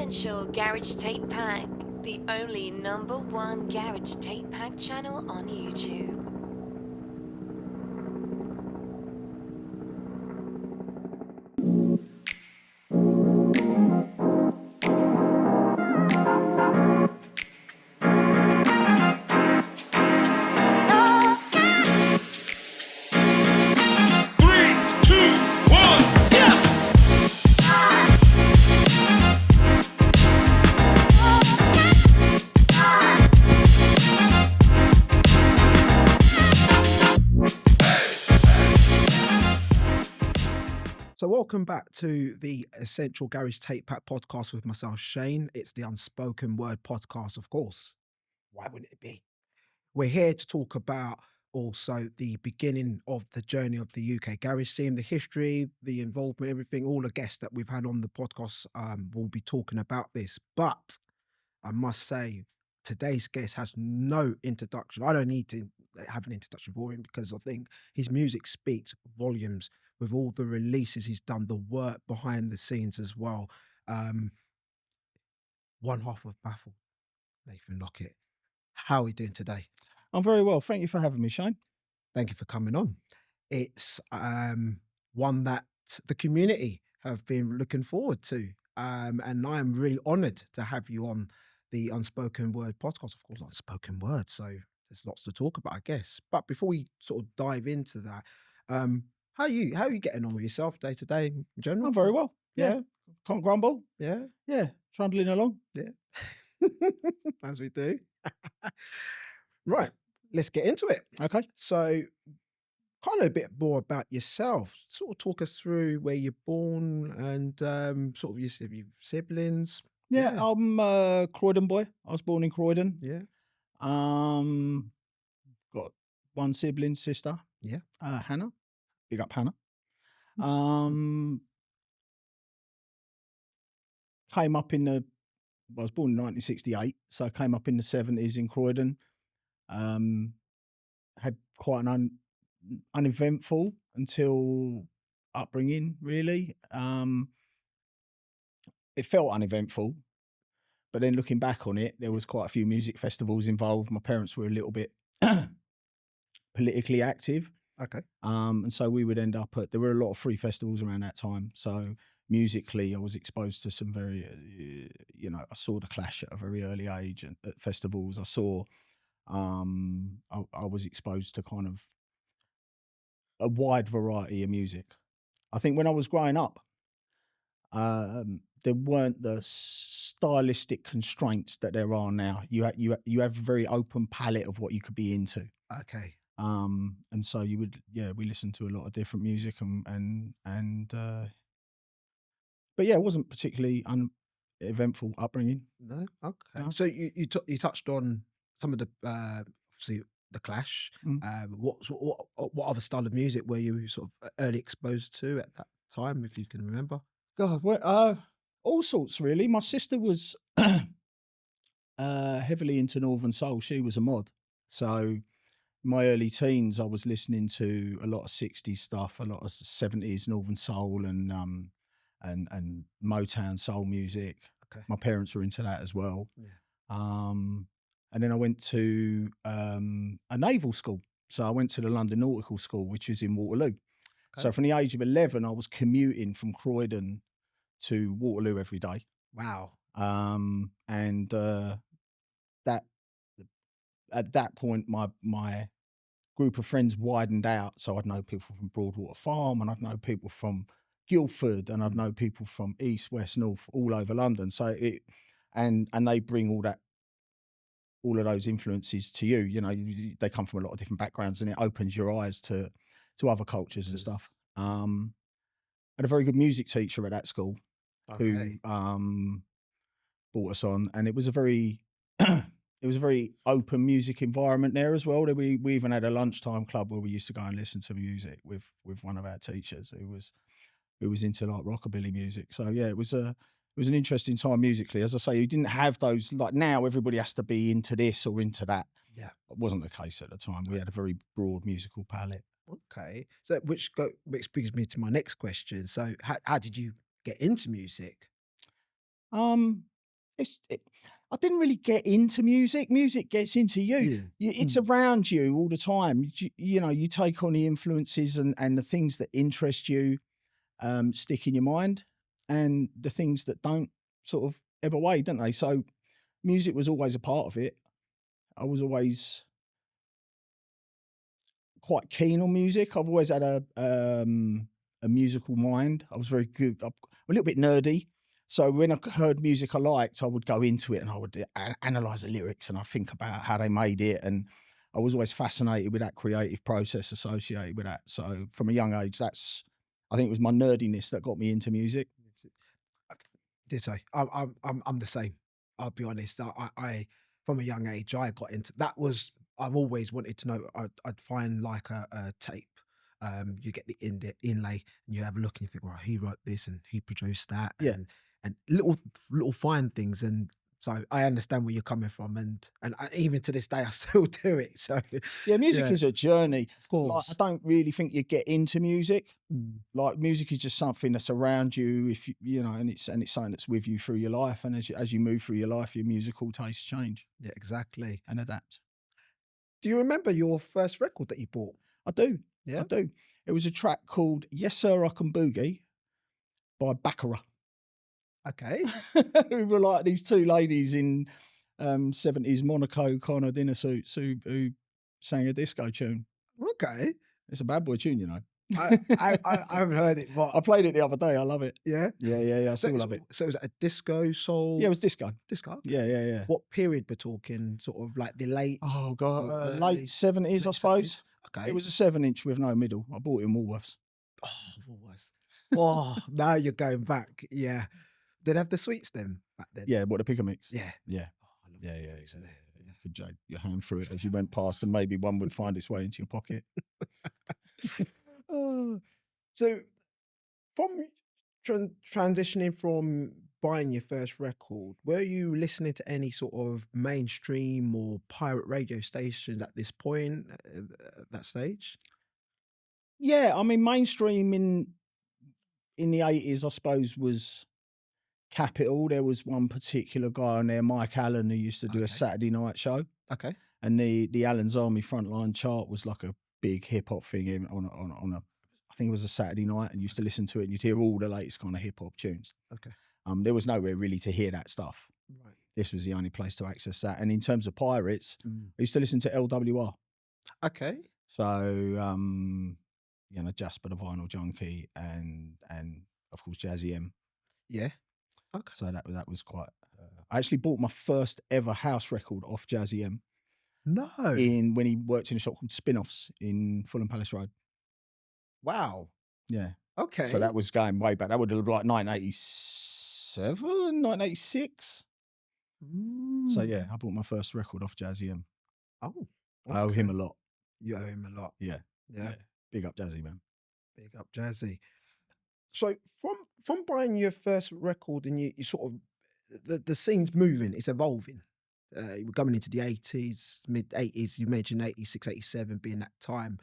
Essential Garage Tape Pack, the only #1 Garage Tape Pack channel on YouTube. So welcome back to the Essential Garage Tape Pack podcast with myself, Shane. It's the Unspoken Word Podcast, of course. Why wouldn't it be? We're here to talk about also the beginning of the journey of the UK garage scene, the history, the involvement, everything. All the guests that we've had on the podcast will be talking about this. But I must say, today's guest has no introduction. I don't need to have an introduction for him because I think his music speaks volumes with all the releases he's done, the work behind the scenes as well. One half of Baffled, Nathan Lockett. How are we doing today? I'm very well. Thank you for having me, Shane. Thank you for coming on. It's one that the community have been looking forward to. And I am really honoured to have you on the Unspoken Word podcast. Of course, Unspoken Word, so there's lots to talk about, I guess. But before we sort of dive into that, how are you getting on with yourself day to day in general? I'm very well. Yeah. Can't grumble. Yeah. Yeah. Trundling along. Yeah. As we do. Right. Let's get into it. Okay. So kind of a bit more about yourself. Sort of talk us through where you're born and sort of your siblings. Yeah. I'm a Croydon boy. I was born in Croydon. Yeah. Got one sibling, sister. Yeah. Hannah. Big up Hannah. Came up in I was born in 1968, so I came up in the 70s in Croydon. Had quite an uneventful until upbringing, really. It felt uneventful, but then looking back on it, there was quite a few music festivals involved. My parents were a little bit politically active. Okay. And so we would end up there were a lot of free festivals around that time. So musically, I was exposed to some very, I saw the Clash at a very early age at festivals. I saw, I was exposed to kind of a wide variety of music. I think when I was growing up, there weren't the stylistic constraints that there are now. You have a very open palette of what you could be into. Okay. And so we listened to a lot of different music but yeah, it wasn't particularly uneventful upbringing. No. Okay. No. So you touched on some of the obviously the Clash. What other style of music were you sort of early exposed to at that time, if you can remember? God, all sorts really. My sister was heavily into Northern Soul. She was a mod, so my early teens, I was listening to a lot of 60s stuff, a lot of 70s Northern Soul and Motown soul music. Okay. My parents were into that as well. Yeah. And then I went to a naval school. So I went to the London Nautical School, which is in Waterloo. Okay. So from the age of 11, I was commuting from Croydon to Waterloo every day. Wow. And that at that point, my group of friends widened out. So I'd know people from Broadwater Farm, and I'd know people from Guildford, and I'd know people from East, West, North, all over London. So and they bring all of those influences to you. You know, they come from a lot of different backgrounds, and it opens your eyes to other cultures and stuff. Had a very good music teacher at that school who brought us on, and it was a very it was a very open music environment there as well. We even had a lunchtime club where we used to go and listen to music with one of our teachers who was into like rockabilly music. So yeah, it was an interesting time musically. As I say, you didn't have those, like now everybody has to be into this or into that. Yeah. It wasn't the case at the time. We had a very broad musical palette. Okay. So which brings me to my next question. So how did you get into music? I didn't really get into music. Music gets into you. Yeah. It's around you all the time. You know, you take on the influences and the things that interest you stick in your mind, and the things that don't sort of ebb away, don't they? So music was always a part of it. I was always quite keen on music. I've always had a musical mind. I was very good. I'm a little bit nerdy. So when I heard music I liked, I would go into it and I would analyze the lyrics and I think about how they made it. And I was always fascinated with that creative process associated with that. So from a young age, I think it was my nerdiness that got me into music. Did say I'm the same. I'll be honest. I from a young age I got into that. Was I've always wanted to know. I'd find like a tape. You get the inlay and you have a look and you think, well, he wrote this and he produced that, Yeah. and little fine things. And so I understand where you're coming from, and even to this day I still do it. So Yeah, music yeah, is a journey. of course. Like, I don't really think you get into music. Mm. Like, music is just something that's around you, if you know, and it's something that's with you through your life. And as you move through your life, your musical tastes change Yeah, exactly. and adapt. Do you remember your first record that you bought? I do. Yeah. I do. It was a track called "Yes Sir I Can Boogie" by Baccarat. Okay. Who were like these two ladies in 70s Monaco kind of dinner suits who sang a disco tune. Okay. It's a bad boy tune, you know. I haven't heard it, but I played it the other day. I love it. yeah. Yeah. I still love it. So it was a disco soul? Yeah, it was disco. Disco. Okay. Yeah. What period we're talking? Sort of like the late Oh God, or late 70s, I late suppose. 70s? Okay. It was a 7-inch with no middle. I bought it in Woolworths. Oh, what was? Oh, now you're going back. Yeah. Did it have the sweets then back then? Yeah, what, the pick a mix? Yeah. Yeah. Oh, I love Yeah. the sweets in there. You could drag your hand through it as you went past, and maybe one would find its way into your pocket. Oh, so from transitioning from buying your first record, were you listening to any sort of mainstream or pirate radio stations at this point, at that stage? Yeah, I mean, mainstream in the 80s, I suppose, was Capital. There was one particular guy on there, Mike Allen, who used to do a Okay. Saturday night show. Okay. And the Allen's Army Frontline chart was like a big hip hop thing on a I think it was a Saturday night, and you used to listen to it and you'd hear all the latest kind of hip hop tunes. Okay. There was nowhere really to hear that stuff. Right. This was the only place to access that. And in terms of pirates, Mm. I used to listen to LWR. Okay. So you know, Jasper the Vinyl Junkie and of course Jazzy M. Yeah. Okay. So that was quite. I actually bought my first ever house record off Jazzy M No. when he worked in a shop called Spin-Offs in Fulham Palace Road. Wow. Yeah. Okay. So that was going way back. That would have been like 1987, 1986. So yeah, I bought my first record off Jazzy M. Oh. I owe him a okay. lot. You owe him a lot. Yeah. Yeah. Big up Jazzy, man. Big up Jazzy. So from buying your first record and you sort of the scene's moving, it's evolving. We're coming into the 80s, mid 80s. You mentioned 86, 87 being that time.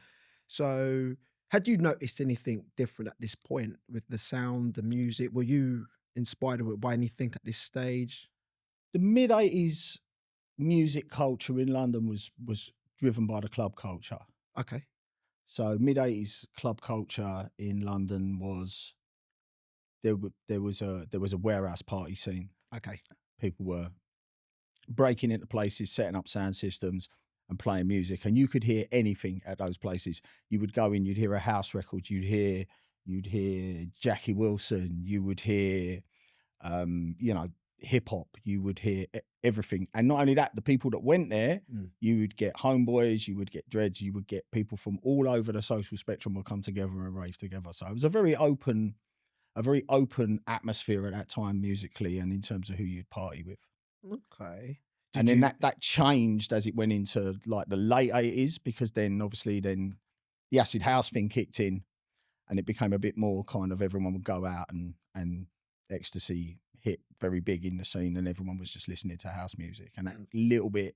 So had you noticed anything different at this point with the sound, the music? Were you inspired by anything at this stage? The mid 80s music culture in London was driven by the club culture. Okay. So mid 80s club culture in London was there was a warehouse party scene. Okay. People were breaking into places, setting up sound systems and playing music, and you could hear anything at those places. You would go in, you'd hear a house record, you'd hear Jackie Wilson, you would hear you know, hip hop, you would hear everything. And not only that, the people that went there, you would get homeboys, you would get dreads, you would get people from all over the social spectrum would come together and rave together. So it was a very open atmosphere at that time musically and in terms of who you'd party with. Okay. And then that changed as it went into like the late 80s, because then obviously the acid house thing kicked in and it became a bit more kind of everyone would go out and ecstasy hit very big in the scene and everyone was just listening to house music, and that little bit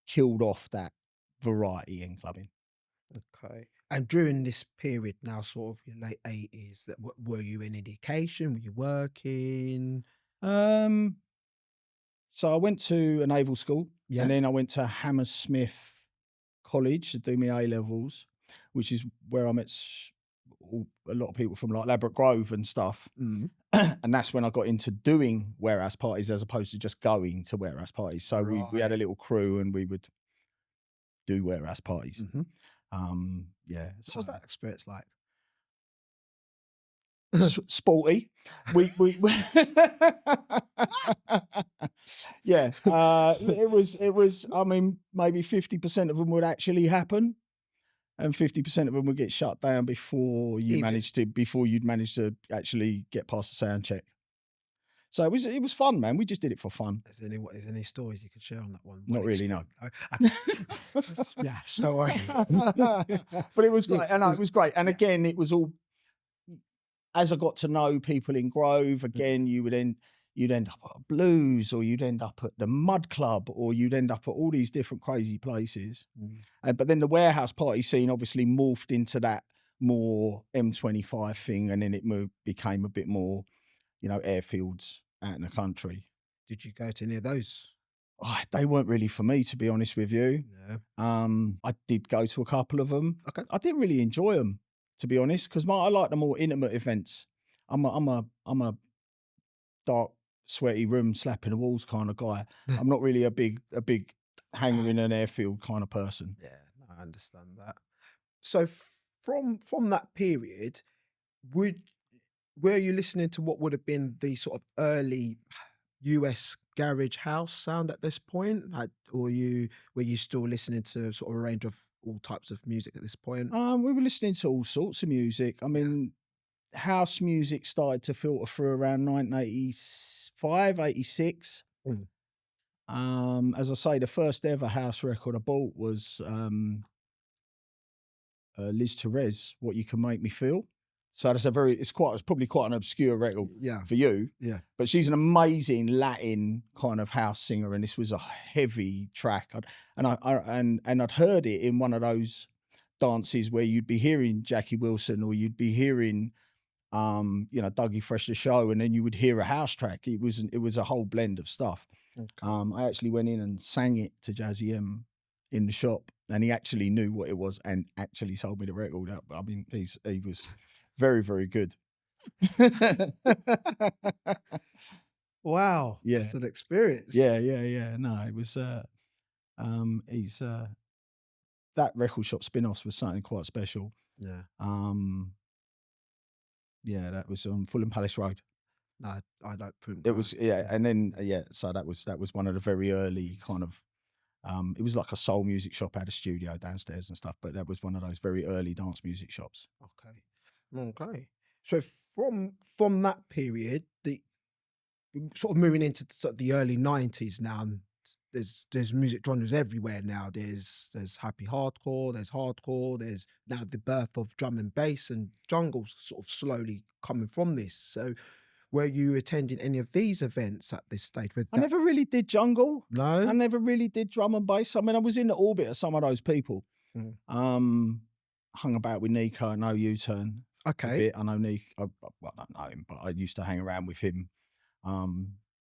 killed off that variety in clubbing. Okay. And during this period now, sort of your late 80s, were you in education? Were you working? So I went to a naval school, Yeah. and then I went to Hammersmith College to do my A-levels, which is where I met a lot of people from like Ladbroke Grove and stuff. Mm. And that's when I got into doing warehouse parties as opposed to just going to warehouse parties. So we had a Right. little crew and we would do warehouse parties. Mhm. Yeah. What So was that experience like? sporty. We yeah. It was. I mean, maybe 50% of them would actually happen, and 50% of them would get shut down before you'd manage to actually get past the sound check. So it was fun, man. We just did it for fun. Is there any stories you could share on that one? Not really, no. Yeah, don't worry. But it was great. And it was great. And again, it was all, as I got to know people in Grove, again, you'd end up at Blues, or you'd end up at the Mud Club, or you'd end up at all these different crazy places. But then the warehouse party scene obviously morphed into that more M25 thing, and then it became a bit more, airfields out in the country. Did you go to any of those? Oh, they weren't really for me, to be honest with you. Yeah. I did go to a couple of them. Okay. I didn't really enjoy them, to be honest, because I like the more intimate events. I'm a dark, sweaty room slapping the walls kind of guy. I'm not really a big hanger in an airfield kind of person. Yeah, no, I understand that. So from that period, were you listening to what would have been the sort of early US garage house sound at this point? Were you still listening to sort of a range of all types of music at this point? We were listening to all sorts of music. I mean, house music started to filter through around 1985, 86. As I say, the first ever house record I bought was Liz Therese, What You Can Make Me Feel. So that's it's probably quite an obscure record for you. Yeah. But she's an amazing Latin kind of house singer, and this was a heavy track. And I'd heard it in one of those dances where you'd be hearing Jackie Wilson, or you'd be hearing Dougie Fresh the Show, and then you would hear a house track. It was a whole blend of stuff. Okay. I actually went in and sang it to Jazzy M in the shop, and he actually knew what it was and actually sold me the record. I mean, he was very, very good. Wow. Yeah. That's an experience. Yeah. No, it was that record shop spin-offs was something quite special. Yeah. Yeah, that was on Fulham Palace Road. No, I don't print. It was, yeah, and then so that was one of the very early kind of it was like a soul music shop, had a studio downstairs and stuff, but that was one of those very early dance music shops. Okay. So from that period, the sort of moving into sort of the early 90s now, there's music genres everywhere now. There's happy hardcore, there's hardcore, there's now the birth of drum and bass and jungle sort of slowly coming from this. So were you attending any of these events at this stage? I never really did jungle. No? I never really did drum and bass. I mean, I was in the orbit of some of those people. Hung about with Nico at No U-Turn. Okay. A bit. I know Nico. I don't know him, but I used to hang around with him.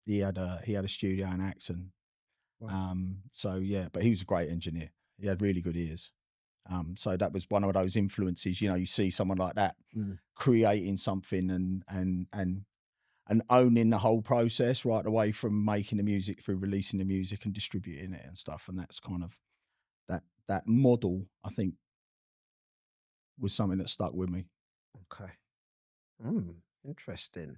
He had a studio in Acton. Wow. So yeah, but he was a great engineer. He had really good ears. So that was one of those influences. You see someone like that creating something and owning the whole process right away from making the music through releasing the music and distributing it and stuff. And that's kind of that model, I think, was something that stuck with me. Okay. Interesting.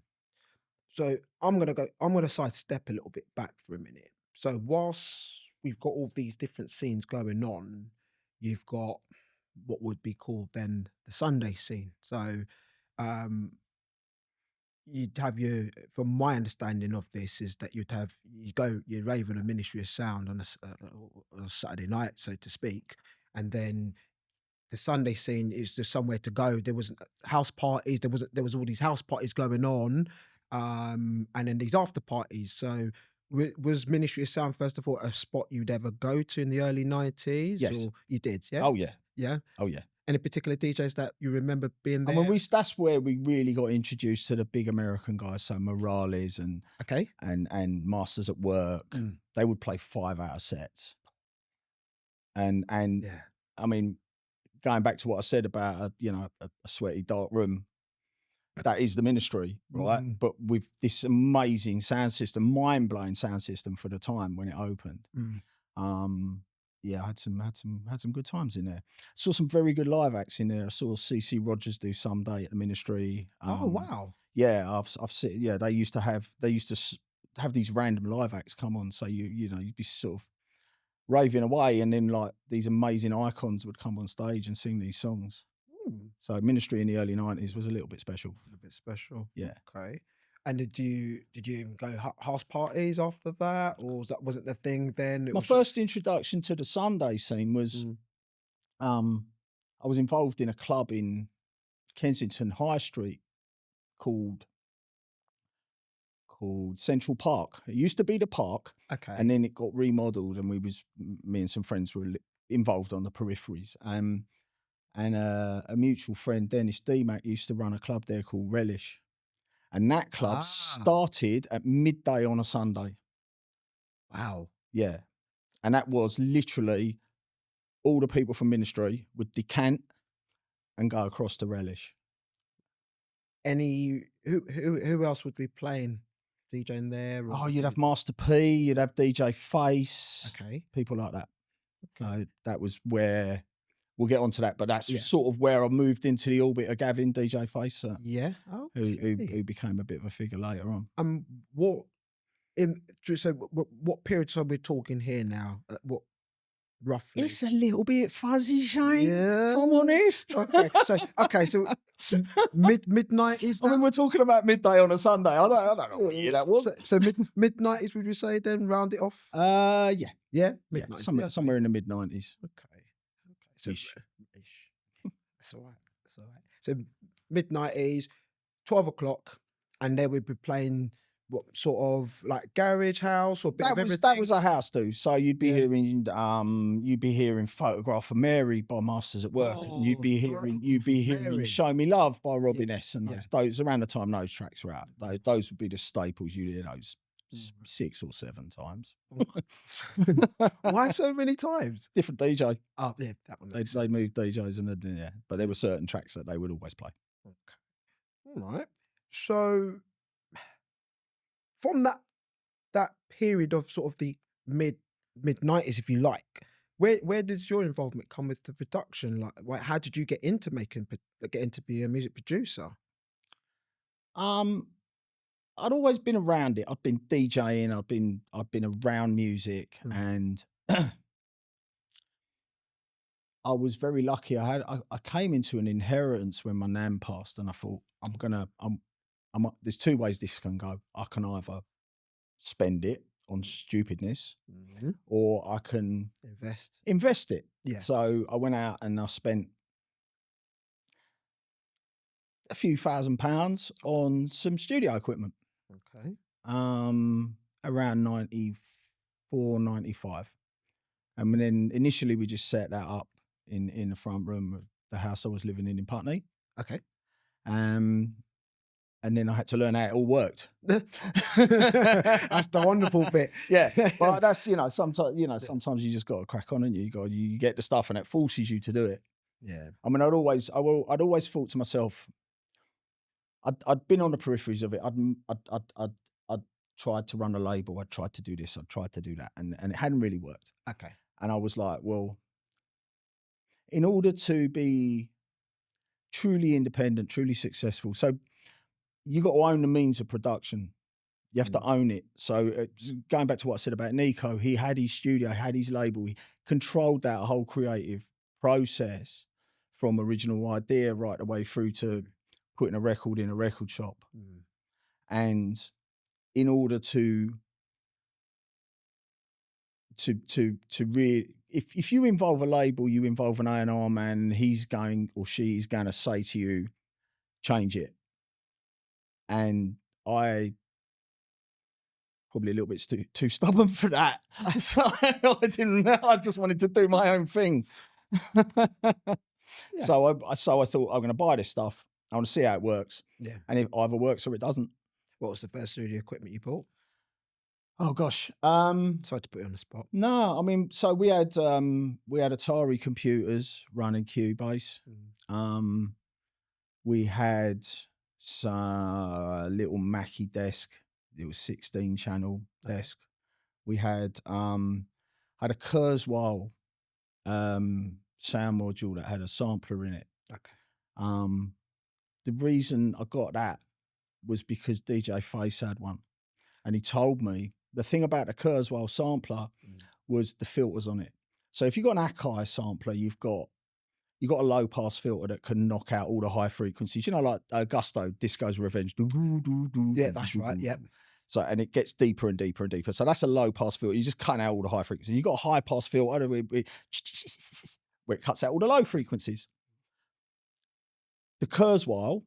So I'm gonna sidestep a little bit back for a minute. So whilst we've got all these different scenes going on, you've got what would be called then the Sunday scene. So you'd have from my understanding of this is that you'd rave on a Ministry of Sound on a Saturday night, so to speak, and then the Sunday scene is just somewhere to go. There was house parties. There was all these house parties going on, and then these after parties. So was Ministry of Sound first of all a spot you'd ever go to in the early 90s? Yes. Or you did, yeah. Oh yeah. Yeah. Oh yeah. Any particular DJs that you remember being I there? mean, that's where we really got introduced to the big American guys, so Morales and Okay. Masters at Work. They would play 5-hour sets, and Yeah. I mean, going back to what I said about a sweaty dark room, that is the Ministry, right? But with this amazing sound system, mind blowing sound system for the time when it opened. Yeah, I had some good times in there. Saw some very good live acts in there. I saw CC Rogers do Someday at the Ministry. Oh wow! Yeah, I've seen. Yeah, they used to have these random live acts come on. So you'd be sort of raving away, and then like these amazing icons would come on stage and sing these songs. So Ministry in the early 90s was a little bit special. A bit special. Yeah. Okay. And did you even go house parties after that, or wasn't the thing then? My first introduction to the Sunday scene was, I was involved in a club in Kensington High Street called Central Park. It used to be the Park, okay, and then it got remodeled, and me and some friends were involved on the peripheries. And a mutual friend, Dennis DMAC, used to run a club there called Relish. And that club started at midday on a Sunday. Wow. Yeah. And that was literally all the people from Ministry would decant and go across to Relish. Who else would be playing, DJing there? Oh, you'd have Master P, you'd have DJ Face. Okay. People like that. Okay. So that was where we'll get onto that, but that's sort of where I moved into the orbit of Gavin, DJ Face. Yeah. Okay. Who became a bit of a figure later on. What periods are we talking here now? What roughly? It's a little bit fuzzy, Shane. Yeah. If I'm honest. So mid-90s. I mean, we're talking about midday on a Sunday. I don't know what year that was. So mid-90s, would you say? Then round it off. Yeah. Mid-90s. Somewhere in the mid-90s. Okay. So, Ish. That's all right. So mid-90s, 12 o'clock, and they would be playing what sort of like garage house or that was a house do. So you'd be hearing Photograph of Mary by Masters at Work. And you'd be hearing Show Me Love by Robin S. And those around the time those tracks were out. Those would be the staples. You'd hear those 6 or 7 times. Why so many times? Different DJ. Oh yeah, that one. They moved DJs and but there were certain tracks that they would always play. Okay. All right. So from that period of sort of the mid-90s, if you like, where did your involvement come with the production? Like how did you get into be a music producer? I'd always been around it. I'd been DJing. I'd been around music, and I was very lucky. I came into an inheritance when my nan passed, and I thought there's 2 ways this can go. I can either spend it on stupidness, or I can invest it. Yeah. So I went out and I spent a few £1,000s on some studio equipment. Okay. Around 94, 95. And then initially we just set that up in the front room of the house I was living in Putney. Okay. And then I had to learn how it all worked. That's the wonderful bit. Yeah. But that's, sometimes you just got to crack on, and you get the stuff, and it forces you to do it. Yeah. I mean, I'd always thought to myself, I'd been on the peripheries of it. I'd tried to run a label. I'd tried to do this. I'd tried to do that, and it hadn't really worked. Okay. And I was like, well, in order to be truly independent, truly successful, so you got to own the means of production. You have to own it. So going back to what I said about Nico, he had his studio, had his label. He controlled that whole creative process from original idea right the way through to putting a record in a record shop. And in order to really, if you involve a label, you involve an A&R man, and he's going or she's going to say to you, change it. And I probably a little bit too stubborn for that. So I just wanted to do my own thing. Yeah. So I thought I'm going to buy this stuff. I want to see how it works. Yeah. And it either works or it doesn't. What was the first studio equipment you bought? Oh gosh. Sorry to put you on the spot. No, I mean, so we had Atari computers running Cubase. We had a little Mackie desk. It was 16 channel desk. We had a Kurzweil sound module that had a sampler in it. Okay. The reason I got that was because DJ Face had one, and he told me the thing about the Kurzweil sampler was the filters on it. So if you've got an Akai sampler, you've got a low pass filter that can knock out all the high frequencies. You know, like Gusto, Disco's Revenge. Yeah, that's right. Yep. So, and it gets deeper and deeper and deeper. So that's a low pass filter. You just cut out all the high frequencies. You've got a high pass filter where it cuts out all the low frequencies. The Kurzweil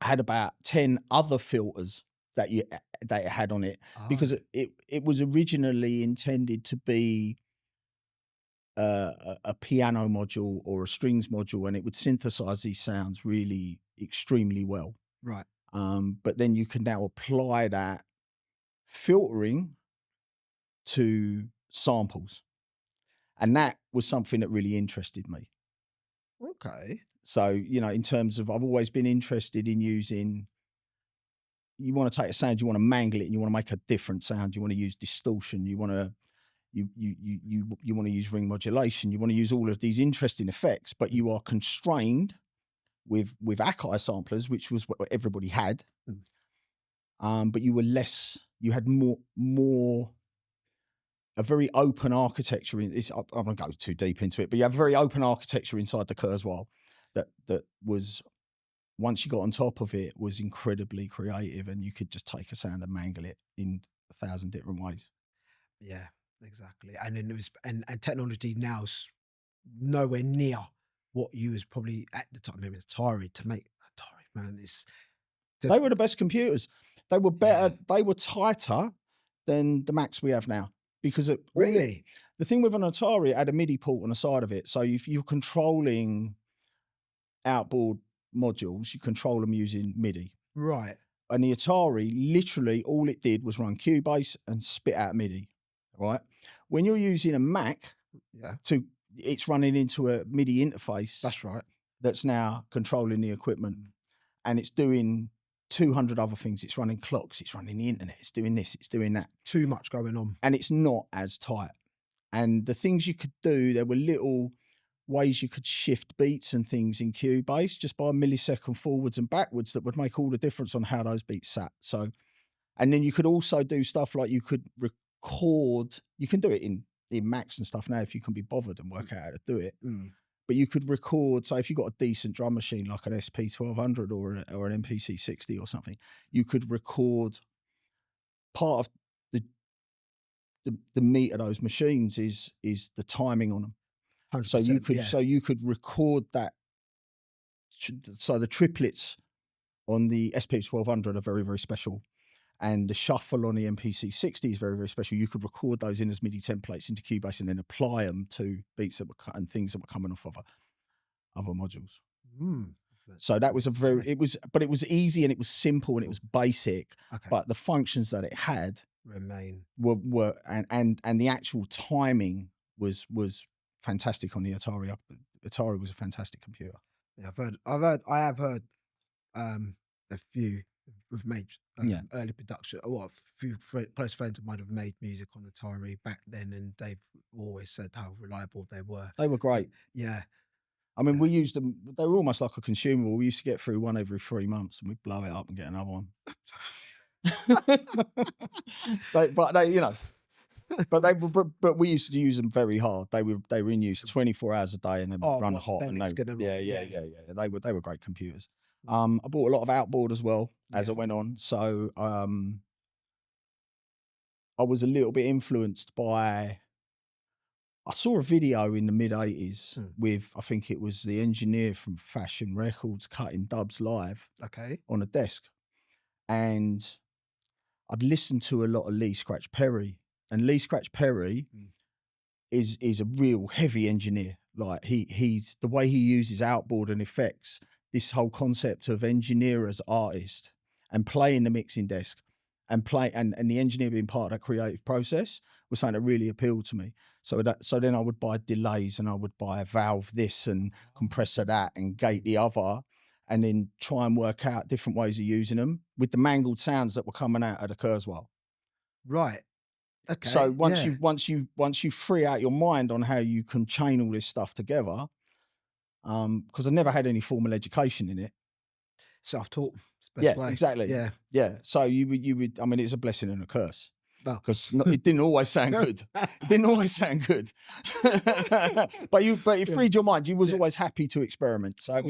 had about 10 other filters that it had on it, because it was originally intended to be a piano module or a strings module, and it would synthesize these sounds really extremely well. Right. But then you can now apply that filtering to samples, and that was something that really interested me. Okay. So, you know, in terms of, I've always been interested in using, you want to take a sound, you want to mangle it, and you want to make a different sound. You want to use distortion. You want to want to use ring modulation. You want to use all of these interesting effects, but you are constrained with Akai samplers, which was what everybody had. But you had more a very open architecture in this. I don't go too deep into it, but you have a very open architecture inside the Kurzweil that was, once you got on top of it, was incredibly creative, and you could just take a sound and mangle it in 1,000 different ways. Yeah, exactly. And then it was, and technology now is nowhere near what you was probably at the time. Maybe Atari to make Atari, man. They were the best computers. They were better. Yeah. They were tighter than the Macs we have now. Because really, the thing with an Atari, it had a MIDI port on the side of it. So if you're controlling outboard modules, you control them using MIDI. Right. And the Atari, literally all it did was run Cubase and spit out MIDI. Right. When you're using a Mac, it's running into a MIDI interface. That's right. That's now controlling the equipment, and it's doing 200 other things. It's running clocks, it's running the internet, it's doing this, it's doing that. Too much going on. And it's not as tight. And the things you could do, there were little ways you could shift beats and things in Cubase just by a millisecond forwards and backwards that would make all the difference on how those beats sat. So, and then you could also do stuff like you could record, you can do it in Macs and stuff now if you can be bothered and work out how to do it. But you could record, so if you've got a decent drum machine like an SP1200 or an MPC60 or something, you could record part of the meat of those machines is the timing on them. So you could record that. So the triplets on the SP1200 are very, very special. And the shuffle on the MPC60 is very, very special. You could record those in as MIDI templates into Cubase and then apply them to beats that were and things that were coming off of other modules. So that was it was easy and it was simple and it was basic. Okay. But the functions that it had remain were and the actual timing was fantastic on the Atari. Atari was a fantastic computer. Yeah, I have heard a few. We've made early production. A few close friends of mine have made music on Atari back then, and they've always said how reliable they were. They were great. Yeah. I mean, we used them. They were almost like a consumable. We used to get through one every 3 months, and we'd blow it up and get another one. But we used to use them very hard. They were in use 24 hours a day, and they would run hot. And they were great computers. I bought a lot of outboard as well as I went on. So I was a little bit influenced by, I saw a video in the mid-80s with, I think it was the engineer from Fashion Records cutting dubs live on a desk. And I'd listened to a lot of Lee Scratch Perry. And Lee Scratch Perry is a real heavy engineer. Like he's the way he uses outboard and effects, this whole concept of engineer as artist and playing the mixing desk and the engineer being part of that creative process was something that really appealed to me. So then I would buy delays and I would buy a valve this and compressor that and gate the other, and then try and work out different ways of using them with the mangled sounds that were coming out of the Kurzweil. Right. Okay. So once you free out your mind on how you can chain all this stuff together, because I never had any formal education in it. Self-taught. Best way. Exactly. Yeah. Yeah. So you would. I mean, it's a blessing and a curse. No. Because it didn't always sound good. It didn't always sound good. but it freed your mind. You was always happy to experiment. So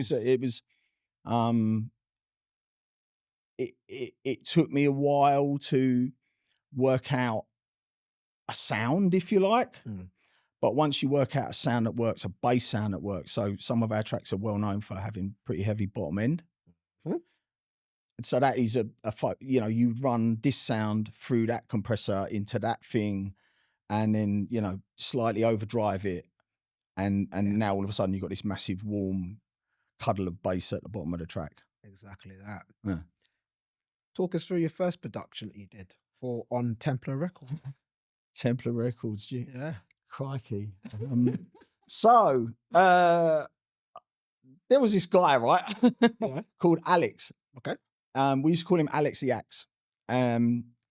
it took me a while to work out a sound, if you like. But once you work out a sound that works, a bass sound that works, so some of our tracks are well known for having pretty heavy bottom end. And so that is you run this sound through that compressor into that thing, and then, slightly overdrive it. And now all of a sudden you've got this massive warm cuddle of bass at the bottom of the track. Exactly that. Yeah. Talk us through your first production that you did on Templar Records. Templar Records, yeah. Crikey. So there was this guy, right, called Alex. Okay. We used to call him Alex the Axe.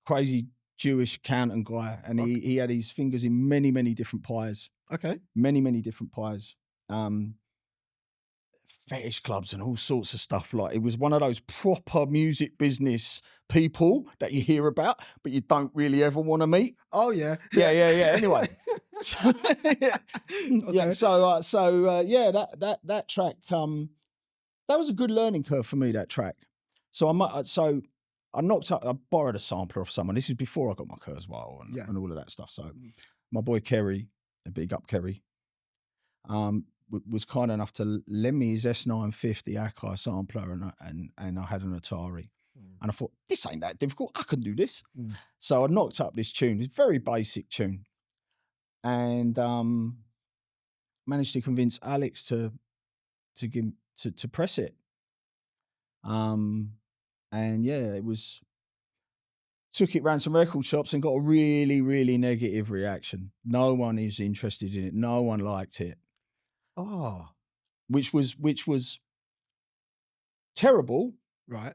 Crazy Jewish accountant guy, and he had his fingers in many, many different pies. Okay. Many, many different pies. Fetish clubs and all sorts of stuff. Like, it was one of those proper music business people that you hear about, but you don't really ever want to meet. Oh yeah. Yeah. Anyway. So, yeah. So that track, that was a good learning curve for me, that track. So I borrowed a sampler off someone. This is before I got my Kurzweil and all of that stuff. So my boy Kerry, a big up Kerry, was kind enough to lend me his S950 Akai sampler, and I had an Atari. And I thought, this ain't that difficult. I can do this. So I knocked up this tune. It's a very basic tune. And managed to convince Alex to press it. And yeah, took it round some record shops and got a really, really negative reaction. No one is interested in it. No one liked it. Oh, which was terrible. Right.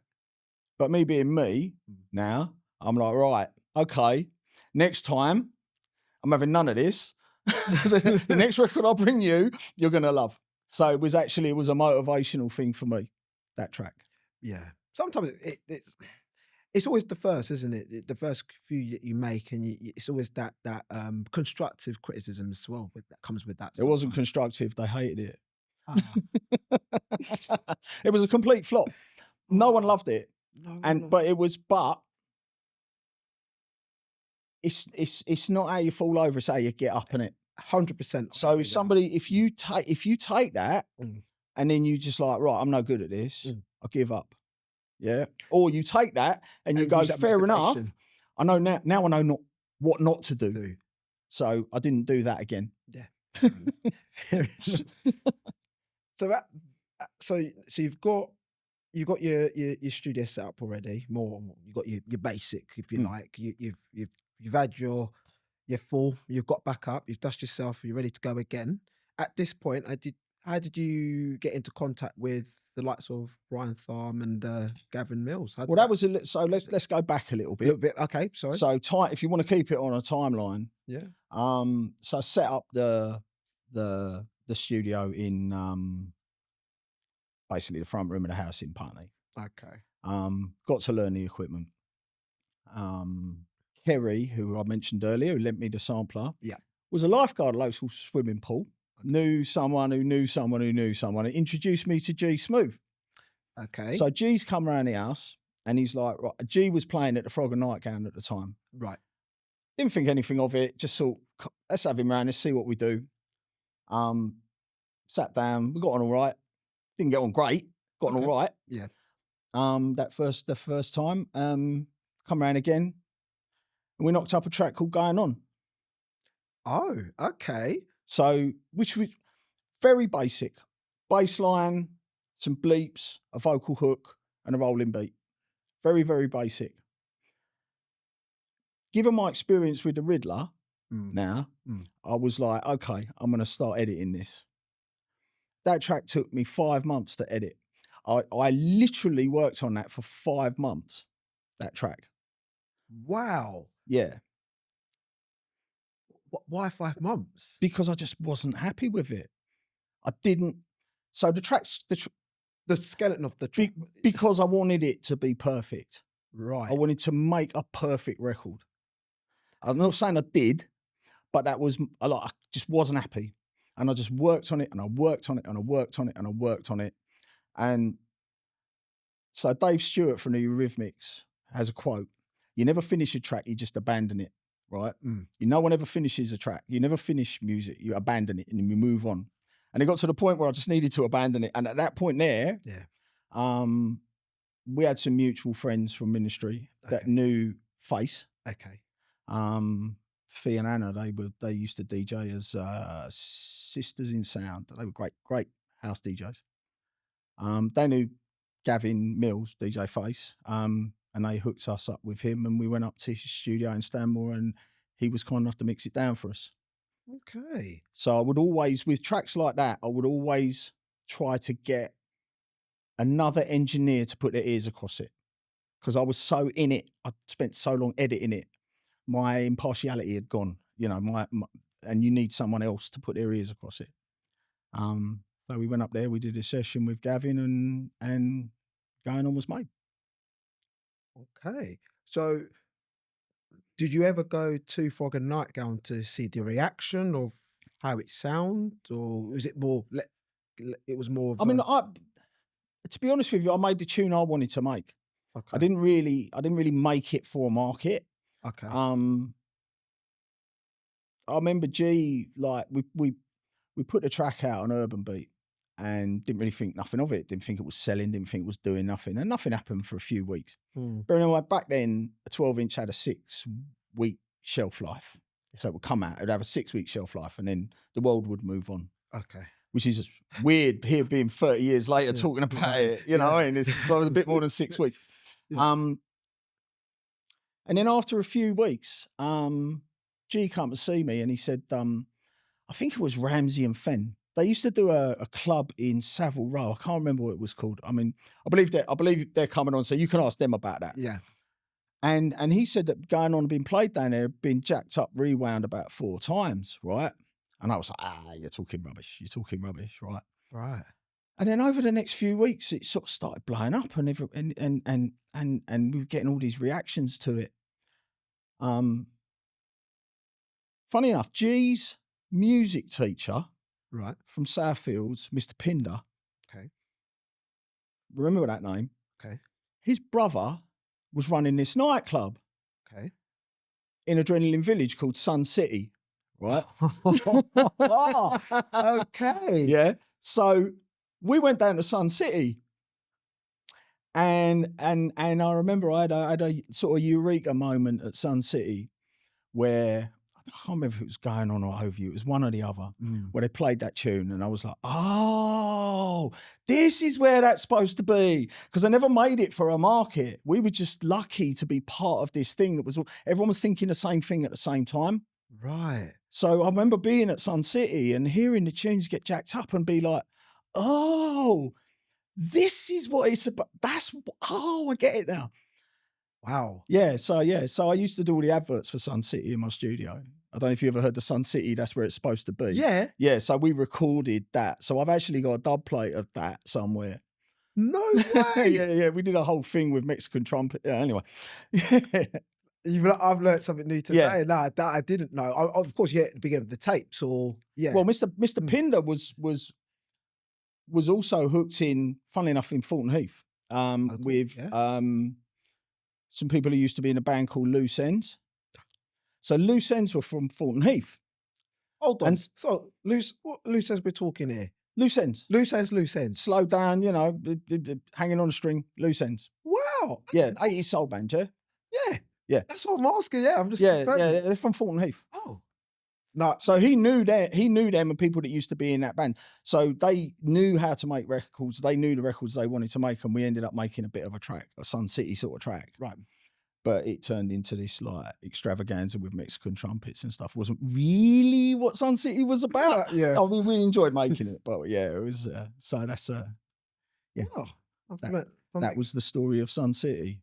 But me being me now, I'm like, right, okay, next time I'm having none of this. The next record I'll bring you, you're going to love. So it was a motivational thing for me, that track. Yeah. Sometimes it's always the first, isn't it? The first few that you make, and it's always that constructive criticism as well that comes with that. It wasn't constructive. They hated it. It was a complete flop. No one loved it. But it's not how you fall over, it's how you get up in it. 100%. So if you take that and then you just like, right, I'm no good at this, I give up. Yeah. Or you take that and you go, fair enough. I know now I know what not to do. So I didn't do that again. Yeah. So you've got your studio set up already. You've got your basic, if you like. You've had your full. You've got back up. You've dusted yourself. You're ready to go again. At this point, how did you get into contact with the likes of Brian Tharm and Gavin Mills? So let's go back a little bit. Okay, sorry. So if you want to keep it on a timeline. Yeah. So I set up the studio in basically the front room of the house in Putney. Okay. Got to learn the equipment. Kerry, who I mentioned earlier, who lent me the sampler, was a lifeguard at a local swimming pool. Knew someone who knew someone who knew someone. It introduced me to G Smooth. Okay. So G's come around the house and he's like, right, G was playing at the Frog and Nightgown at the time. Right. Didn't think anything of it. Just thought, let's have him around. Let's see what we do. Sat down. We got on all right. Didn't get on great. Got on all right. Yeah. The first time. Come around again. And we knocked up a track called Going On. Oh, okay. So, which was Very basic. Bass line, some bleeps, a vocal hook, and a rolling beat. Very, very basic. Given my experience with the Riddler now, I was like, okay, I'm going to start editing this. That track took me 5 months to edit. I literally worked on that for 5 months, that track. Wow. Yeah. Why 5 months? Because I just wasn't happy with it. I didn't. So the skeleton of the track. Because I wanted it to be perfect. Right. I wanted to make a perfect record. I'm not saying I did, but that was a lot. I just wasn't happy. And I just worked on it and I worked on it and I worked on it and I worked on it. And so Dave Stewart from the Eurythmics has a quote: "You never finish a track, you just abandon it." Right? No one ever finishes a track. You never finish music. You abandon it and you move on. And it got to the point where I just needed to abandon it. And at that point there, we had some mutual friends from ministry that knew Face. Okay. Fee and Anna, they used to DJ as Sisters in Sound. They were great house DJs. They knew Gavin Mills, DJ Face, and they hooked us up with him, and we went up to his studio in Stanmore, and he was kind enough to mix it down for us. Okay. So I would always, with tracks like that, I would always try to get another engineer to put their ears across it, because I was so in it. I spent so long editing it. My impartiality had gone, you know, and you need someone else to put their ears across it. So we went up there, we did a session with Gavin, and Going On was made. Okay. So did you ever go to Frog and Nightgown to see the reaction of how it sound, or was it more, it was more of to be honest with you, I made the tune I wanted to make. Okay. I didn't really make it for a market. Okay. I remember G, like we put the track out on Urban Beat and didn't really think nothing of it. Didn't think it was selling, didn't think it was doing nothing. And nothing happened for a few weeks. But anyway, back then, a 12-inch had a 6-week shelf life. So it would come out, it would have a 6-week shelf life, and then the world would move on. Okay. Which is weird here being 30 years later talking about it, you know, and it's a bit more than 6 weeks. And then after a few weeks, G came to see me and he said, I think it was Ramsey and Fenn. They used to do a club in Savile Row. I can't remember what it was called. I mean, I believe they're coming on, so you can ask them about that. Yeah. And he said that Going On being played down there had been jacked up, rewound about 4 times, right? And I was like, you're talking rubbish, right? Right. And then over the next few weeks, it sort of started blowing up, and we were getting all these reactions to it. Funny enough, G's music teacher, right, from Southfields, Mr. Pinder. Okay. Remember that name? Okay. His brother was running this nightclub. Okay. In Adrenaline Village called Sun City, right? Okay. Yeah. So we went down to Sun City, and I remember I had a sort of eureka moment at Sun City where I can't remember if it was Going On or Overview. It was one or the other where they played that tune, and I was like, oh, this is where that's supposed to be, because I never made it for a market. We were just lucky to be part of this thing that was everyone was thinking the same thing at the same time. Right. So I remember being at Sun City and hearing the tunes get jacked up and be like, oh, this is what it's about. I get it now. Wow. Yeah. So I used to do all the adverts for Sun City in my studio. I don't know if you ever heard the Sun City, that's where it's supposed to be. Yeah. Yeah. So we recorded that. So I've actually got a dub plate of that somewhere. No way. Yeah. We did a whole thing with Mexican trumpet. Yeah, anyway. I've learned something new today. Yeah. No, that I didn't know. Of course, at the beginning of the tapes, or Well, Mr. Pinder was also hooked in, funnily enough, in Fulton Heath, with some people who used to be in a band called Loose Ends. So Loose Ends were from Fulton Heath. Hold on. So what loose ends we're talking here? Loose Ends. Loose ends. Slow down, you know, hanging on a string, Loose Ends. Wow. Yeah, 80s soul band, yeah? Yeah. Yeah. That's what I'm asking, yeah. I'm just they're from Fulton Heath. Oh. No, So he knew them and people that used to be in that band. So they knew how to make records. They knew the records they wanted to make, and we ended up making a bit of a track, a Sun City sort of track. right. But it turned into this like extravaganza with Mexican trumpets and stuff. Wasn't really what Sun City was about. Yeah. I mean, we enjoyed making it, but yeah, it was. So that's yeah. Oh, That was the story of Sun City.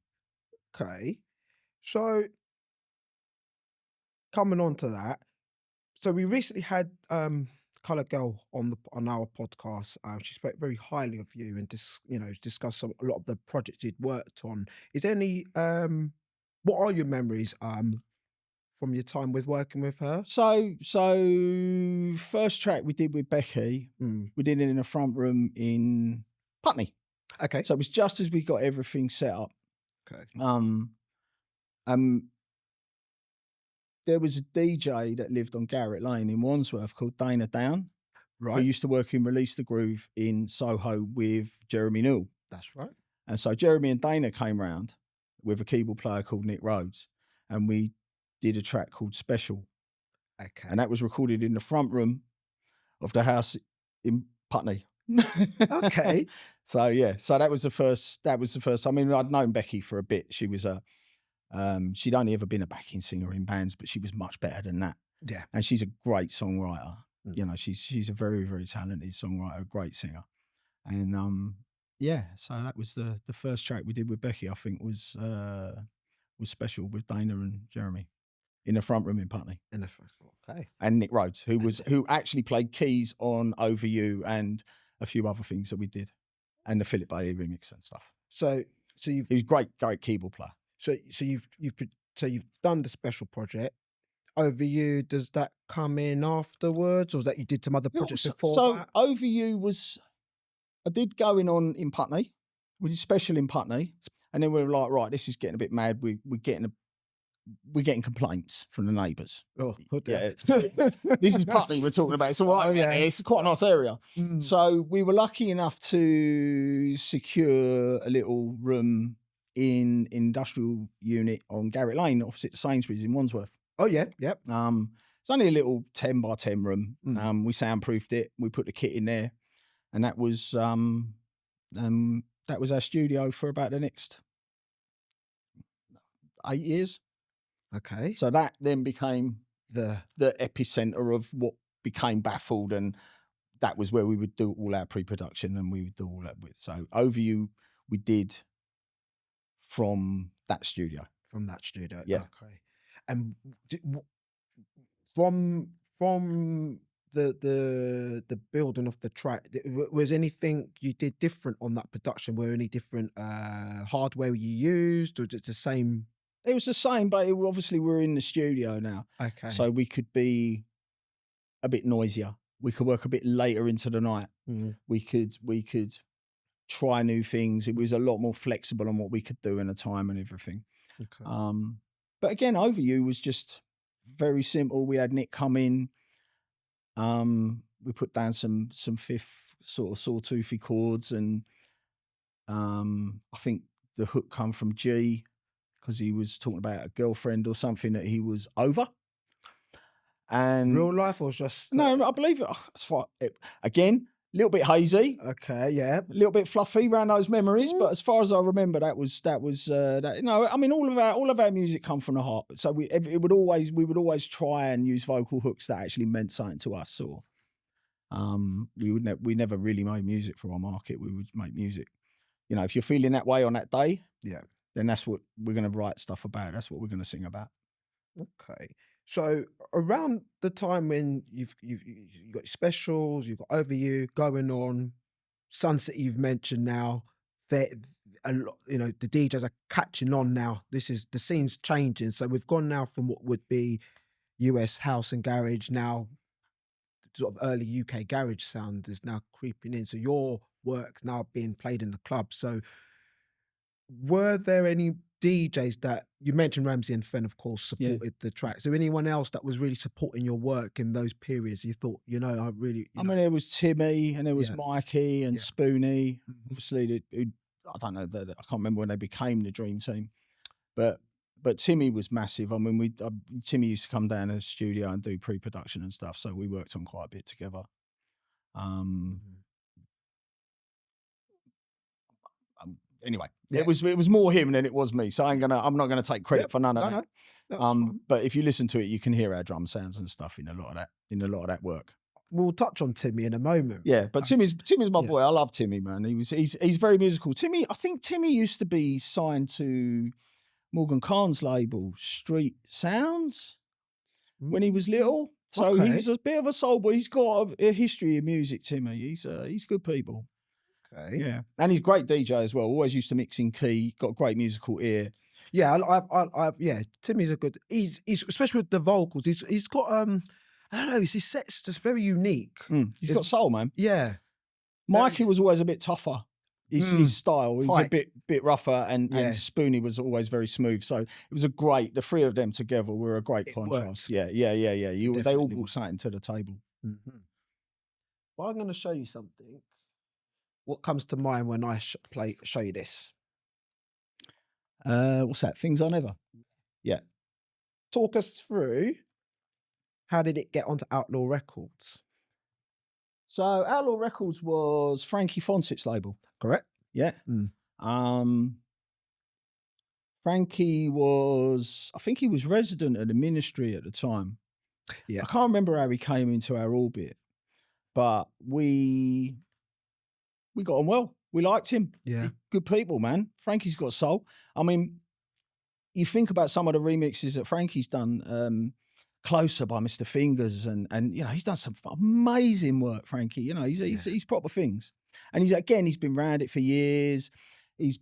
okay. So coming on to that, so we recently had Colour Girl on our podcast. She spoke very highly of you and discussed a lot of the projects you'd worked on. Is there any what are your memories from your time with working with her? So first track we did with Becky, we did it in a front room in Putney. Okay. So it was just as we got everything set up. Okay. There was a DJ that lived on Garrett Lane in Wandsworth called Dana Down, who Right. used to work in Release the Groove in Soho with Jeremy Newell. That's right. And so Jeremy and Dana came round with a keyboard player called Nick Rhodes, and we did a track called Special. Okay. And that was recorded in the front room of the house in Putney. Okay. So yeah, so that was the first. I mean, I'd known Becky for a bit. She was she'd only ever been a backing singer in bands, but she was much better than that. Yeah. And she's a great songwriter. You know, she's a very, very talented songwriter, a great singer. And yeah, so that was the first track we did with Becky. I think was Special with Dana and Jeremy in the front room in Putney. Okay. And Nick Rhodes, who actually played keys on Over You and a few other things that we did, and the Philip Bailey remix and stuff. So he was great keyboard player. So you've done the Special project. Over You, does that come in afterwards, or is that you did some other projects before that? So Over You I did going on in Putney. We did Special in Putney, and then we were like, right, this is getting a bit mad. We're getting complaints from the neighbours. Oh, yeah. This is Putney we're talking about. It's all right. yeah. It's quite a nice area. So we were lucky enough to secure a little room in industrial unit on Garrett Lane, opposite Sainsbury's in Wandsworth. Oh yeah, yep. It's only a little 10 by 10 room. We soundproofed it. We put the kit in there, and that was our studio for about the next 8 years. Okay. So that then became the epicenter of what became Baffled, and that was where we would do all our pre-production and we would do all that with. So Over You we did from that studio. Yeah. Okay. And from the building of the track, was anything you did different on that production? Were any different hardware you used, or just the same? It was the same, but obviously we're in the studio now. Okay. So we could be a bit noisier. We could work a bit later into the night. We could try new things. It was a lot more flexible on what we could do in a time and everything. Okay. But again, Over You was just very simple. We had Nick come in. We put down some fifth sort of sawtoothy chords, and I think the hook come from G, because he was talking about a girlfriend or something that he was over. And real life, or just no, I believe it. It's fine. Again, a little bit hazy. Okay, yeah, a little bit fluffy around those memories. But as far as I remember, that was that. No, I mean, all of our music come from the heart. So we would always try and use vocal hooks that actually meant something to us. Or we never really made music for our market. We would make music. You know, if you're feeling that way on that day, yeah, then that's what we're going to write stuff about. That's what we're going to sing about. Okay. So around the time when you've got your specials, you've got Over You going on, Sunset you've mentioned now, that a lot, you know, the DJs are catching on now. The scene's changing. So we've gone now from what would be US house and garage, now sort of early UK garage sound is now creeping in. So your work's now being played in the club. So were there any DJs that you mentioned? Ramsey and Fenn, of course, supported the track. So anyone else that was really supporting your work in those periods? You thought, you know, I mean, there was Timmy and there was Mikey and Spoonie. Obviously, I don't know, I can't remember when they became the Dream Team, but but Timmy was massive. I mean, Timmy used to come down to the studio and do pre-production and stuff, so we worked on quite a bit together. Anyway, it was more him than it was me. So I'm not gonna take credit for none of that. No, but if you listen to it, you can hear our drum sounds and stuff in a lot of that work. We'll touch on Timmy in a moment. Yeah, but Timmy's my boy. I love Timmy, man. He's very musical. I think Timmy used to be signed to Morgan Khan's label, Street Sounds, when he was little. So he was a bit of a soul boy. He's got a history of music, Timmy. He's good people. Okay. Yeah, and he's a great DJ as well. Always used to mix in key. Got a great musical ear. Yeah, yeah. Timmy's a good. He's especially with the vocals. He's got I don't know. His set's just very unique. He's got soul, man. Yeah. Mikey was always a bit tougher. His style, he was a bit rougher, and Spoonie was always very smooth. So it was the three of them together were a great contrast. Yeah. They all brought something to the table. Mm-hmm. Well, I'm going to show you something. What comes to mind when I show you this? What's that? Things I Never. Yeah. Talk us through, how did it get onto Outlaw Records? So Outlaw Records was Frankie Fonsett's label. Correct? Yeah. Frankie I think he was resident at the ministry at the time. Yeah. I can't remember how he came into our orbit, but we got on well. We liked him. Yeah. Good people, man. Frankie's got soul. I mean, you think about some of the remixes that Frankie's done, Closer by Mr. Fingers, and he's done some amazing work, Frankie. He's proper things. And he's been around it for years. He's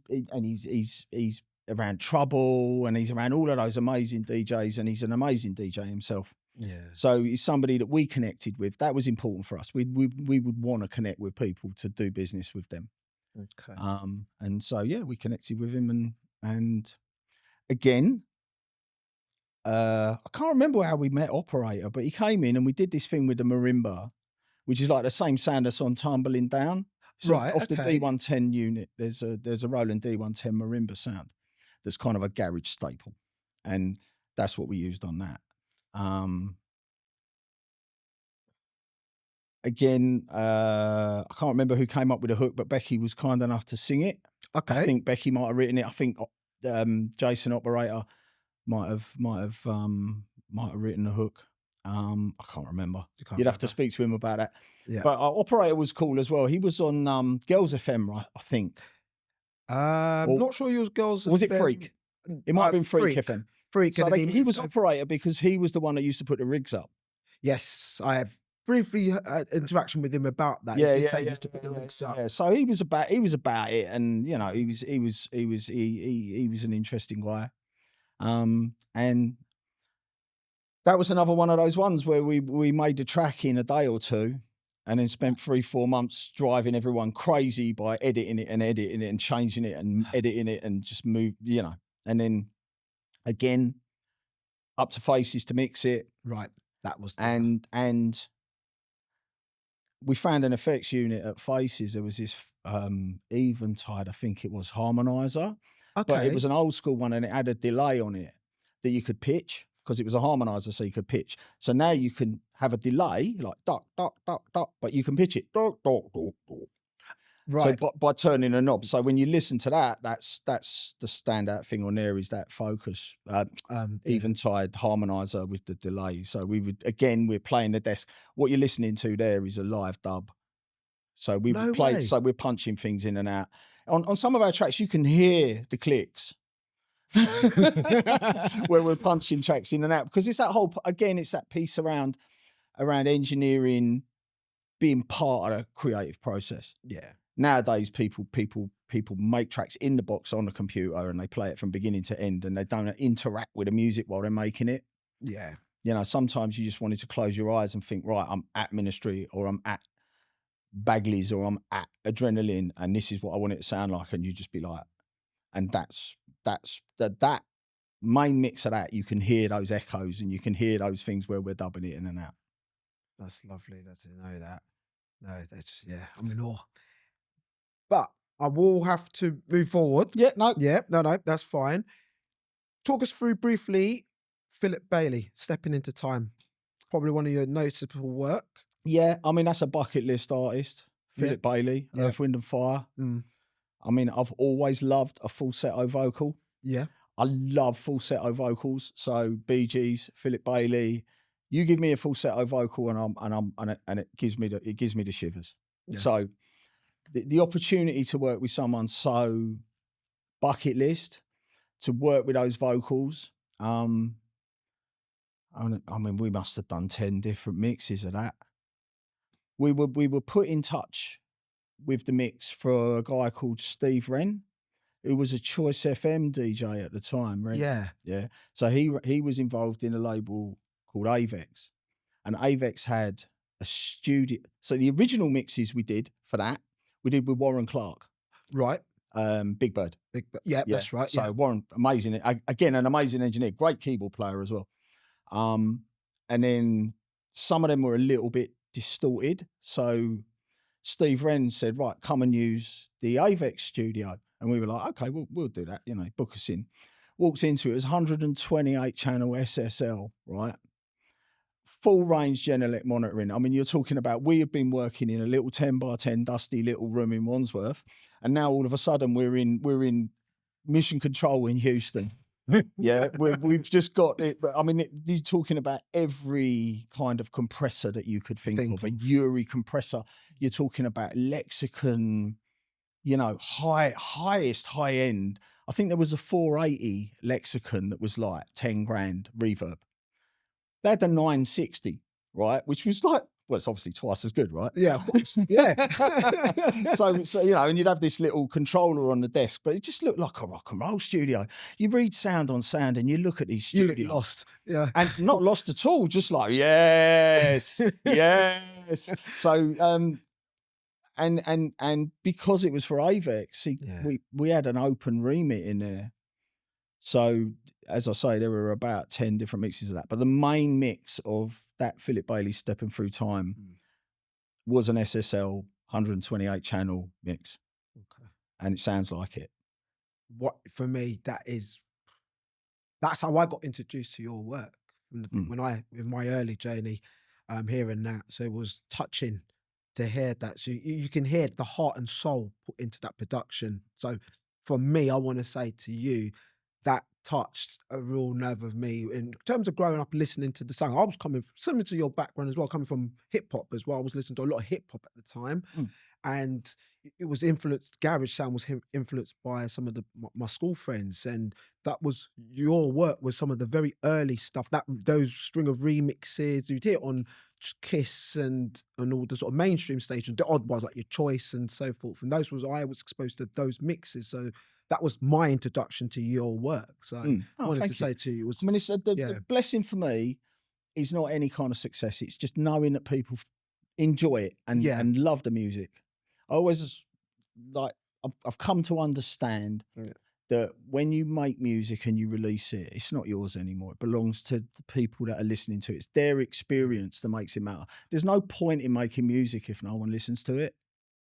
around Trouble, and he's around all of those amazing DJs, and he's an amazing DJ himself. Yeah. So he's somebody that we connected with. That was important for us. We would want to connect with people to do business with them. Okay. And so we connected with him, and again, I can't remember how we met Operator, but he came in and we did this thing with the marimba, which is like the same sound that's on Tumbling Down. So off the D110 unit, there's a Roland D110 marimba sound that's kind of a garage staple, and that's what we used on that. Again, I can't remember who came up with the hook, but Becky was kind enough to sing it. Okay. I think Becky might have written it. I think Jason Operator might have written the hook. I can't remember. You'd have to speak to him about that. Yeah. But our Operator was cool as well. He was on Girls FM, right? I think. I'm not sure he was Girls. Was it Freak? It might have been Freak FM. Freak. So he was Operator because he was the one that used to put the rigs up. Yes, I have briefly interaction with him about that. Yeah, he used to put the rigs up. Yeah. So he was about it, and he was an interesting guy. And that was another one of those ones where we made the track in a day or two, and then spent 3-4 months driving everyone crazy by editing it and changing it and editing it and just move, and then again up to Faces to mix it. Right. That was and we found an effects unit at Faces. There was this Eventide, I think it was, harmonizer. Okay. But it was an old school one, and it had a delay on it that you could pitch, because it was a harmonizer, so you could pitch. So now you can have a delay, like duck, duck, duck, duck, but you can pitch it. Duck, duck, duck, duck. Right. So by turning a knob. So when you listen to that, that's the standout thing on there, is that Focus Eventide harmonizer with the delay. So we're playing the desk. What you're listening to there is a live dub. So so we're punching things in and out. On some of our tracks, you can hear the clicks where we're punching tracks in and out, because it's that piece around engineering being part of the creative process. Yeah. Nowadays, people make tracks in the box on the computer, and they play it from beginning to end, and they don't interact with the music while they're making it. Yeah. Sometimes you just wanted to close your eyes and think, right, I'm at Ministry, or I'm at Bagley's, or I'm at Adrenaline, and this is what I want it to sound like, and you just be like, and that's that main mix of that, you can hear those echoes, and you can hear those things where we're dubbing it in and out. That's lovely. That's to know that. No, that's I'm in awe. But I will have to move forward. Yeah, no, that's fine. Talk us through briefly, Philip Bailey, Stepping Into Time. Probably one of your noticeable work. Yeah, I mean, that's a bucket list artist. Philip Bailey, Yeah. Earth, Wind and Fire. Mm. I mean, I've always loved a falsetto vocal. Yeah. I love falsetto vocals. So Bee Gees, Philip Bailey. You give me a falsetto vocal, and it gives me the shivers. Yeah. So the opportunity to work with someone so bucket list, to work with those vocals. I mean, we must have done 10 different mixes of that. We were put in touch with the mix for a guy called Steve Wren, who was a Choice FM DJ at the time, right? Yeah. So he was involved in a label called Avex, and Avex had a studio. So the original mixes we did for that, we did with Warren Clark, Right. Big Bird. Yeah, that's right. So Warren, amazing, again, an amazing engineer, great keyboard player as well. And then some of them were a little bit distorted. So Steve Wren said, right, come and use the Avex studio. And we were like, okay, we'll do that, book us in. Walked into it, it was 128 channel SSL, right? Full range Genelec monitoring. I mean, you're talking about, we had been working in a little 10 by 10 dusty little room in Wandsworth, and now all of a sudden we're in mission control in Houston. Yeah, we've just got it. But I mean, you're talking about every kind of compressor that you could think of. A Uri compressor. You're talking about Lexicon, highest high end. I think there was a 480 Lexicon that was like 10 grand reverb. They had the 960, right? Which was like, well, it's obviously twice as good, right? Yeah, of course. Yeah. so and you'd have this little controller on the desk, but it just looked like a rock and roll studio. You read Sound on Sound and you look at these studios. You look lost. Yeah. And not lost at all, just like, yes, yes. So, and because it was for Avex, we had an open remit in there. So, as I say, there were about 10 different mixes of that. But the main mix of that Philip Bailey Stepping Through Time was an SSL 128 channel mix. Okay. And it sounds like it. What, for me, that's how I got introduced to your work in my early journey, hearing that. So it was touching to hear that. So you can hear the heart and soul put into that production. So for me, I want to say to you, that touched a real nerve of me in terms of growing up listening to the song. I was coming similar to your background as well, coming from hip hop as well. I was listening to a lot of hip hop at the time, and it was influenced. Garage sound was influenced by some of my school friends, and that was your work with some of the very early stuff. Those string of remixes you'd hear on Kiss and all the sort of mainstream stations, the odd ones like Your Choice and so forth. And I was exposed to those mixes, so that was my introduction to your work. So I wanted to say to you, I mean, it's the blessing for me is not any kind of success. It's just knowing that people enjoy it and love the music. I always I've come to understand that when you make music and you release it, it's not yours anymore. It belongs to the people that are listening to it. It's their experience that makes it matter. There's no point in making music if no one listens to it.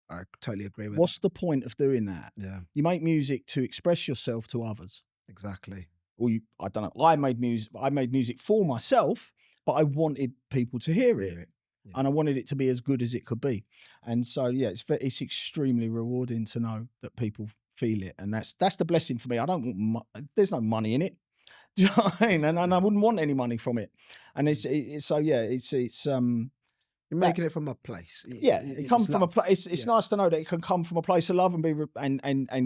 I totally agree with What's the point of doing that? Yeah. You make music to express yourself to others. Exactly. Or I don't know. I made music for myself, but I wanted people to hear it. Yeah. And I wanted it to be as good as it could be. And so, it's extremely rewarding to know that people feel it. And that's the blessing for me. I don't want, there's no money in it. Do you know what I mean? And I wouldn't want any money from it. And you're making it from a place. It comes from a place. It's nice to know that it can come from a place of love and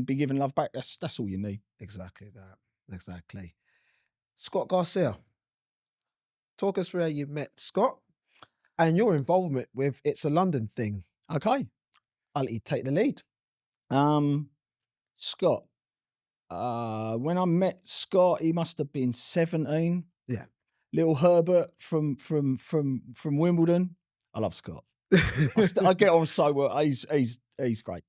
be given love back. That's all you need. Exactly that. Exactly. Scott Garcia. Talk us through how you met Scott and your involvement with It's a London Thing. Okay. I'll let you take the lead. Scott. When I met Scott, he must have been 17. Yeah. Little Herbert from Wimbledon. I love Scott. I get on so well. He's great.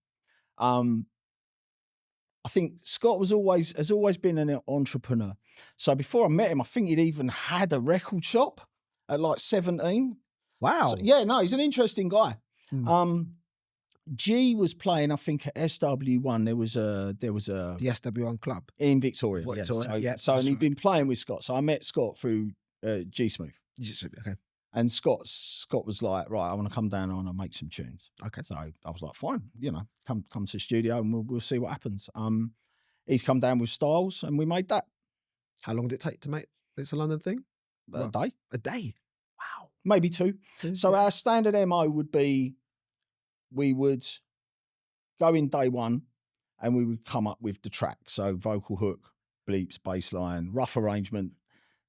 I think Scott has always been an entrepreneur. So before I met him, I think he'd even had a record shop at like 17. Wow. So, he's an interesting guy. G was playing, I think, at SW1. There was a The SW1 club. in Victoria. Victoria, Yes. yeah, So and that's he'd right. been playing with Scott. So I met Scott through G Smooth. Okay. And Scott was like, right, I want to come down and I want to make some tunes. Okay. So I was like, fine, come to the studio and we'll see what happens. He's come down with Styles and we made that How long did it take to make It's a London Thing? a day, A day. Wow. maybe two. So our standard MO would be, we would go in day one and we would come up with the track. So vocal hook, bleeps, bass line, rough arrangement,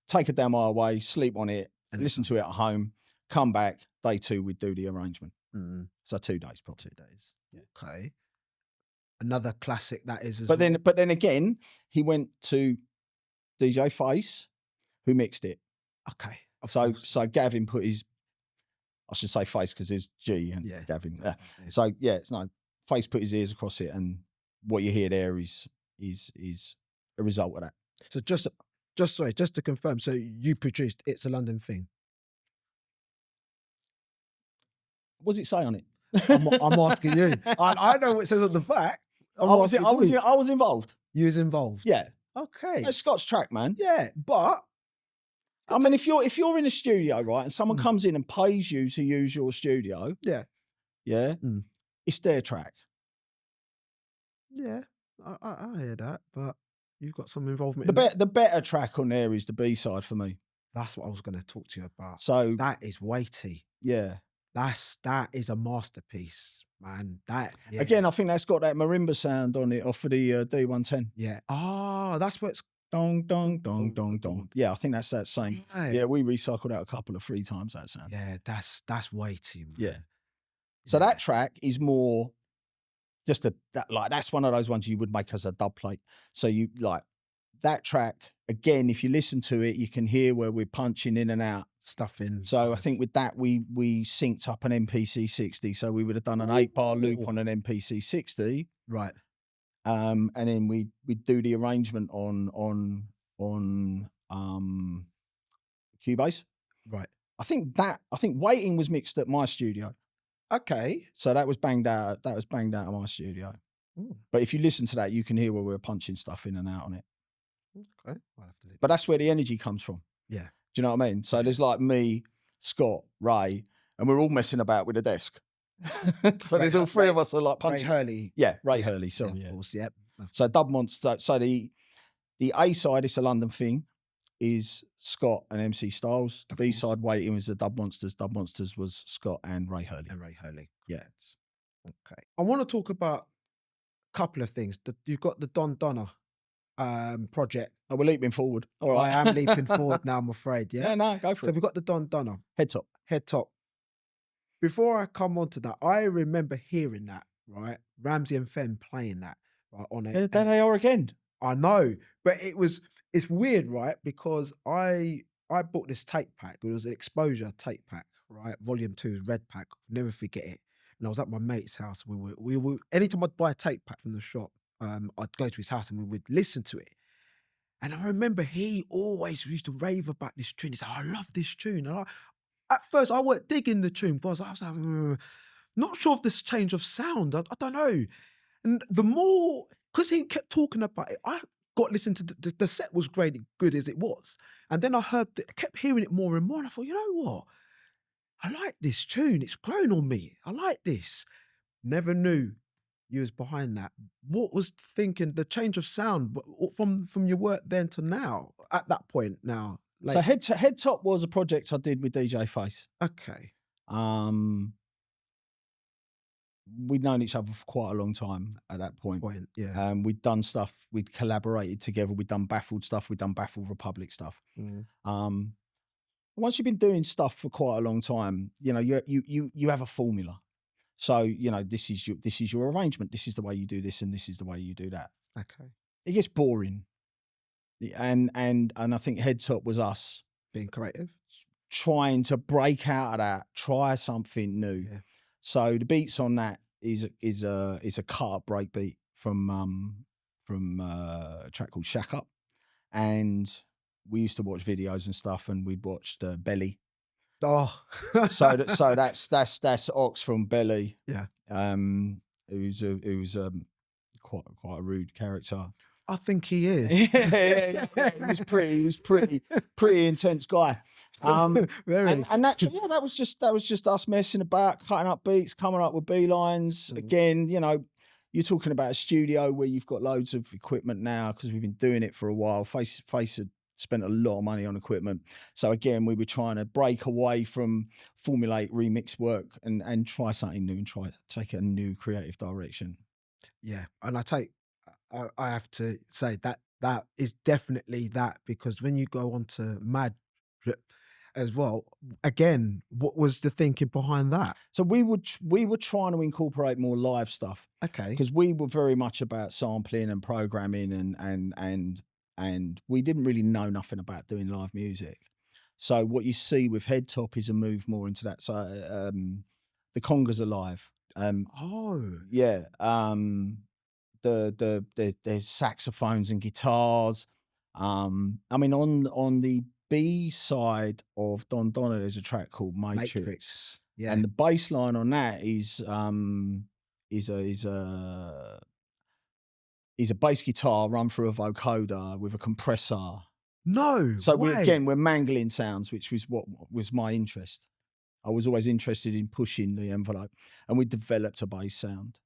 take a demo away, sleep on it, And listen to it at home, come back, day two, we'd do the arrangement. Mm, So 2 days probably. 2 days. Yeah. Okay. Another classic that is as But well. then again, he went to DJ Face, who mixed it. Okay. Of So course. Gavin put his, I should say Face because there's G and Yeah. Gavin. Yeah. So yeah, it's no, Face put his ears across it, and what you hear there is a result of that. So just to confirm, so you produced It's a London Thing. What does it say on it? I'm asking you. I know what it says on the back. I was involved. You was involved. Yeah, Okay. that's Scott's track, man. Yeah, but I mean, if you're in a studio, right, and someone comes in and pays you to use your studio, yeah, Mm. it's their track. yeah, I hear that. But you've got some involvement. The better track on there is the B-side for me. That's what I was going to talk to you about. So That is weighty. yeah, That is a masterpiece, man. again, I think that's got that marimba sound on it off of the D110. yeah. Oh, that's what it's. Dong dong dong dong dong. Yeah, I think that's that same. Right. Yeah, we recycled out a couple of 3 times that sound. Yeah, that's weighty, man. Yeah. So that track is more just that's one of those ones you would make as a dub plate. So you like that track again. If you listen to it, you can hear where we're punching in and out. stuff in. So I think with that we synced up an MPC 60. So we would have done an 8-bar loop on an MPC 60. Right. And then we'd do the arrangement on Cubase. Right. I think Waiting was mixed at my studio. Okay. So that was banged out of my studio. Ooh, But if you listen to that, you can hear where we're punching stuff in and out on it. okay. I'll have to do But that's where the energy comes from. Yeah. Do you know what I mean? So there's like me, Scott, Ray, and we're all messing about with the desk. So there's all 3 of us are like Ray punching. Hurley. Yeah, Ray Hurley, sorry. Of Yeah. course. Yep. So Dub Monster. So the A side, It's a London Thing, is Scott and MC Styles. The Of B course. side, Waiting, was the Dub Monsters. Dub Monsters was Scott and Ray Hurley. And Ray Hurley. Yeah. Correct. Okay. I want to talk about a couple of things. You've got the Don Donna project. Oh, we're leaping forward. All right. I am leaping forward now, I'm afraid. Yeah. Yeah, no, go for So it. we've got the Don Donna Headtop. Headtop. Before I come on to that, I remember hearing that, right? Ramsey and Fenn playing that right, on it. There they are again. I know, but it's weird, right? Because I bought this tape pack. It was an Exposure tape pack, right? Volume 2, red pack. Never forget it. And I was at my mate's house. We were anytime I'd buy a tape pack from the shop, I'd go to his house and we would listen to it. And I remember he always used to rave about this tune. He said, I love this tune. And at first, I weren't digging the tune, but I was like, not sure of this change of sound. I don't know. And the more, because he kept talking about it, I got listening to the set was great, good as it was. And then I kept hearing it more and more. And I thought, you know what? I like this tune. It's grown on me. I like this. Never knew you was behind that. What was the change of sound from your work then to now, at that point now? So Headtop was a project I did with DJ Face. Okay. We'd known each other for quite a long time at that point. Yeah. We'd done stuff, we'd collaborated together, we'd done Baffled stuff, we'd done Baffled Republic stuff. Once you've been doing stuff for quite a long time, you know, you have a formula. So, you know, this is your arrangement. This is the way you do this, and this is the way you do that. Okay. It gets boring. And I think Headtop was us Being creative. trying to break out of that, try something new. Yeah. So the beats on that is a cut-up break beat from a track called Shack Up, and we used to watch videos and stuff, and we'd watched Belly, Oh, So that's Ox from Belly. yeah. Who's quite a rude character. I think he is. yeah. He was pretty intense guy. Very. And naturally, yeah, that was just us messing about, cutting up beats, coming up with B lines. Again, you know, you're talking about a studio where you've got loads of equipment now because we've been doing it for a while. Face had spent a lot of money on equipment. So again, we were trying to break away from formulate remix work and try something new and try to take a new creative direction. Yeah, and I have to say that is definitely that, because when you go on to Mad as well, again, what was the thinking behind that? So we were trying to incorporate more live stuff. Okay. Because we were very much about sampling and programming and we didn't really know nothing about doing live music. So what you see with Headtop is a move more into that. So the congas are live. Yeah. There's saxophones and guitars. I mean, on the B side of Don Donna, there's a track called Matrix. Yeah. And the bass line on that is a bass guitar run through a vocoder with a compressor. No. So way. we're mangling sounds, which was what was my interest. I was always interested in pushing the envelope, and we developed a bass sound.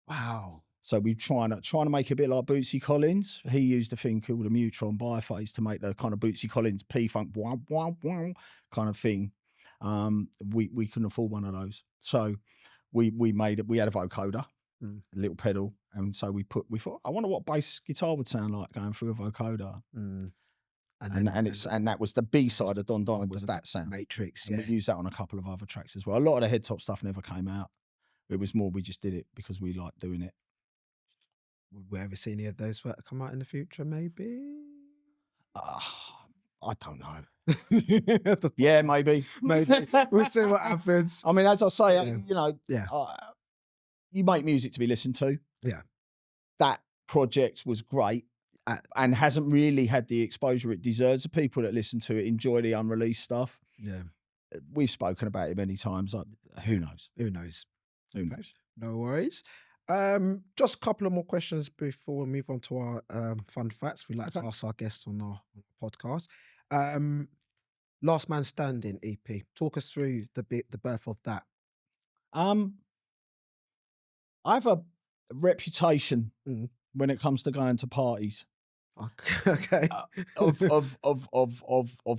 Wow. So we trying to make a bit like Bootsy Collins. He used a thing called a Neutron biphase to make the kind of Bootsy Collins P-funk wah, wah, wah kind of thing. We couldn't afford one of those, so we made it. We had a vocoder, a little pedal, and so we thought, I wonder what bass guitar would sound like going through a vocoder. And that was the B side of Don Donna, was that sound. Matrix. And we used that on a couple of other tracks as well. A lot of the Headtop stuff never came out. It was more we just did it because we liked doing it. Would we ever see any of those come out in the future? Maybe. I don't know. Yeah, maybe. We'll see what happens. I mean, as I say, you know, Yeah. You make music to be listened to. Yeah. That project was great and hasn't really had the exposure it deserves. The people that listen to it enjoy the unreleased stuff. Yeah. We've spoken about it many times. Who knows? Who knows? Who knows? No worries. Just a couple of more questions before we move on to our fun facts. We like to ask our guests on our podcast. Last Man Standing EP. Talk us through the birth of that. I have a reputation when it comes to going to parties. Okay. Of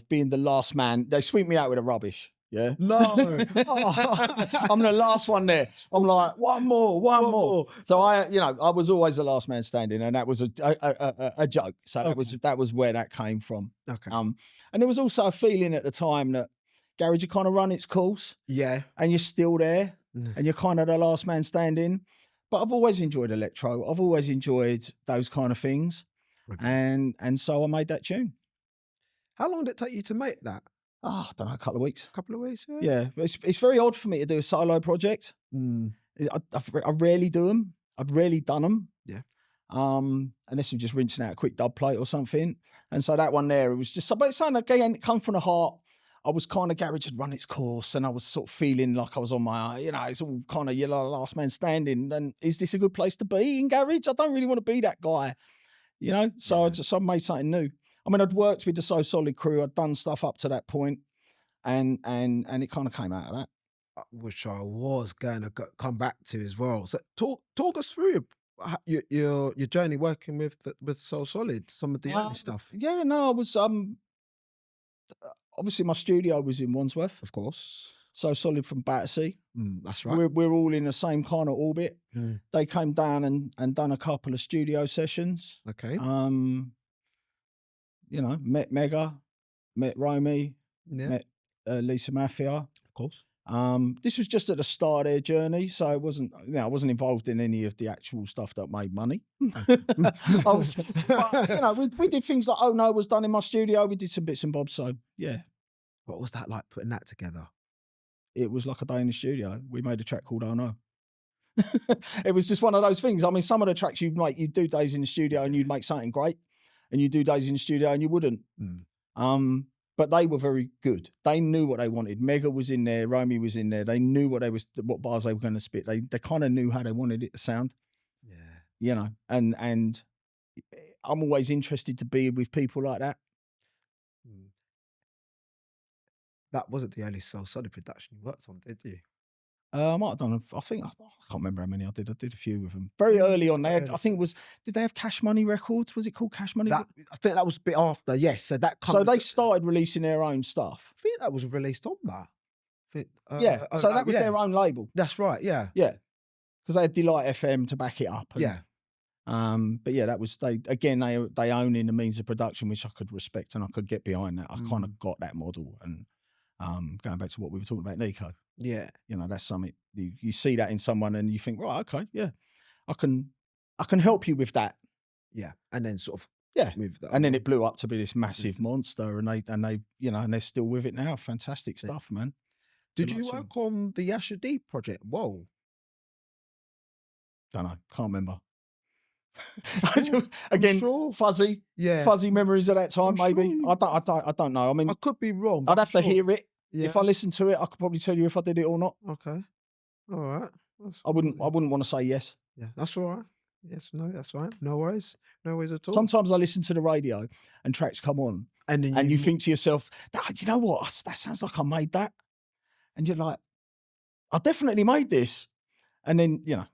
being the last man. They sweep me out with the rubbish. Yeah. No. I'm the last one there. I'm like, one more. So I was always the last man standing, and that was a joke. So that was where that came from. Okay. And there was also a feeling at the time that garage had kind of run its course. Yeah. And you're still there, and you're kind of the last man standing. But I've always enjoyed electro. I've always enjoyed those kind of things. Okay. And so I made that tune. How long did it take you to make that? I don't know, a couple of weeks. Yeah. It's very odd for me to do a solo project. I rarely do them. I'd rarely done them. Yeah. Unless you're just rinsing out a quick dub plate or something. And so that one there, it was just something again, it come from the heart. I was kind of, garage had run its course, and I was sort of feeling like I was on my, it's all kind of, last man standing. And is this a good place to be in garage? I don't really want to be that guy, So I made something new. I mean, I'd worked with the So Solid crew. I'd done stuff up to that point, and it kind of came out of that. Which I was going to come back to as well. So talk us through your journey working with So Solid, some of the early stuff. Yeah, no, I was obviously my studio was in Wandsworth, of course. So Solid from Battersea. That's right. We're all in the same kind of orbit. They came down and done a couple of studio sessions. Okay. Met Mega, met Romy, met Lisa Mafia. Of course. This was just at the start of their journey, so I wasn't involved in any of the actual stuff that made money. We did things like Oh No was done in my studio. We did some bits and bobs. So yeah. What was that like putting that together? It was like a day in the studio. We made a track called Oh No. It was just one of those things. I mean, some of the tracks you'd do days in the studio and you'd make something great, and you do days in the studio and you wouldn't. but they were very good. They knew what they wanted. Mega was in there, Romy was in there. They knew what bars they were going to spit. They kind of knew how they wanted it to sound. Yeah. You know, and I'm always interested to be with people like that. That wasn't the only Soul Solid production you worked on, did you? I might have done. I think I can't remember how many I did. I did a few with them very early on. They had, I think it was. Did they have Cash Money Records? Was it called Cash Money? I think that was a bit after. Yes, so that. So they started releasing their own stuff. I think that was released on that. Yeah. So that was their own label. That's right. Yeah. Yeah. Because they had Delight FM to back it up. And, yeah. But yeah, that was they own in the means of production, which I could respect and I could get behind that. I kind of got that model. And going back to what we were talking about, Nico. Yeah. You know, that's something you see that in someone and you think, right, okay, yeah, I can help you with that. Yeah. And then sort of move that. And then it blew up to be this massive monster and they you know, and they're still with it now. Fantastic stuff, man. Did you work on the Asher D project? Whoa. Don't know. Can't remember. Again, fuzzy memories of that time. Maybe I don't know. I mean, I could be wrong. I'd have to hear it. Yeah. If I listened to it, I could probably tell you if I did it or not. Okay, all right. I wouldn't want to say yes. Yeah, that's all right. Yes, no, that's right. No worries at all. Sometimes I listen to the radio and tracks come on, and you think to yourself, you know what? That sounds like I made that, and you're like, I definitely made this, and then you know,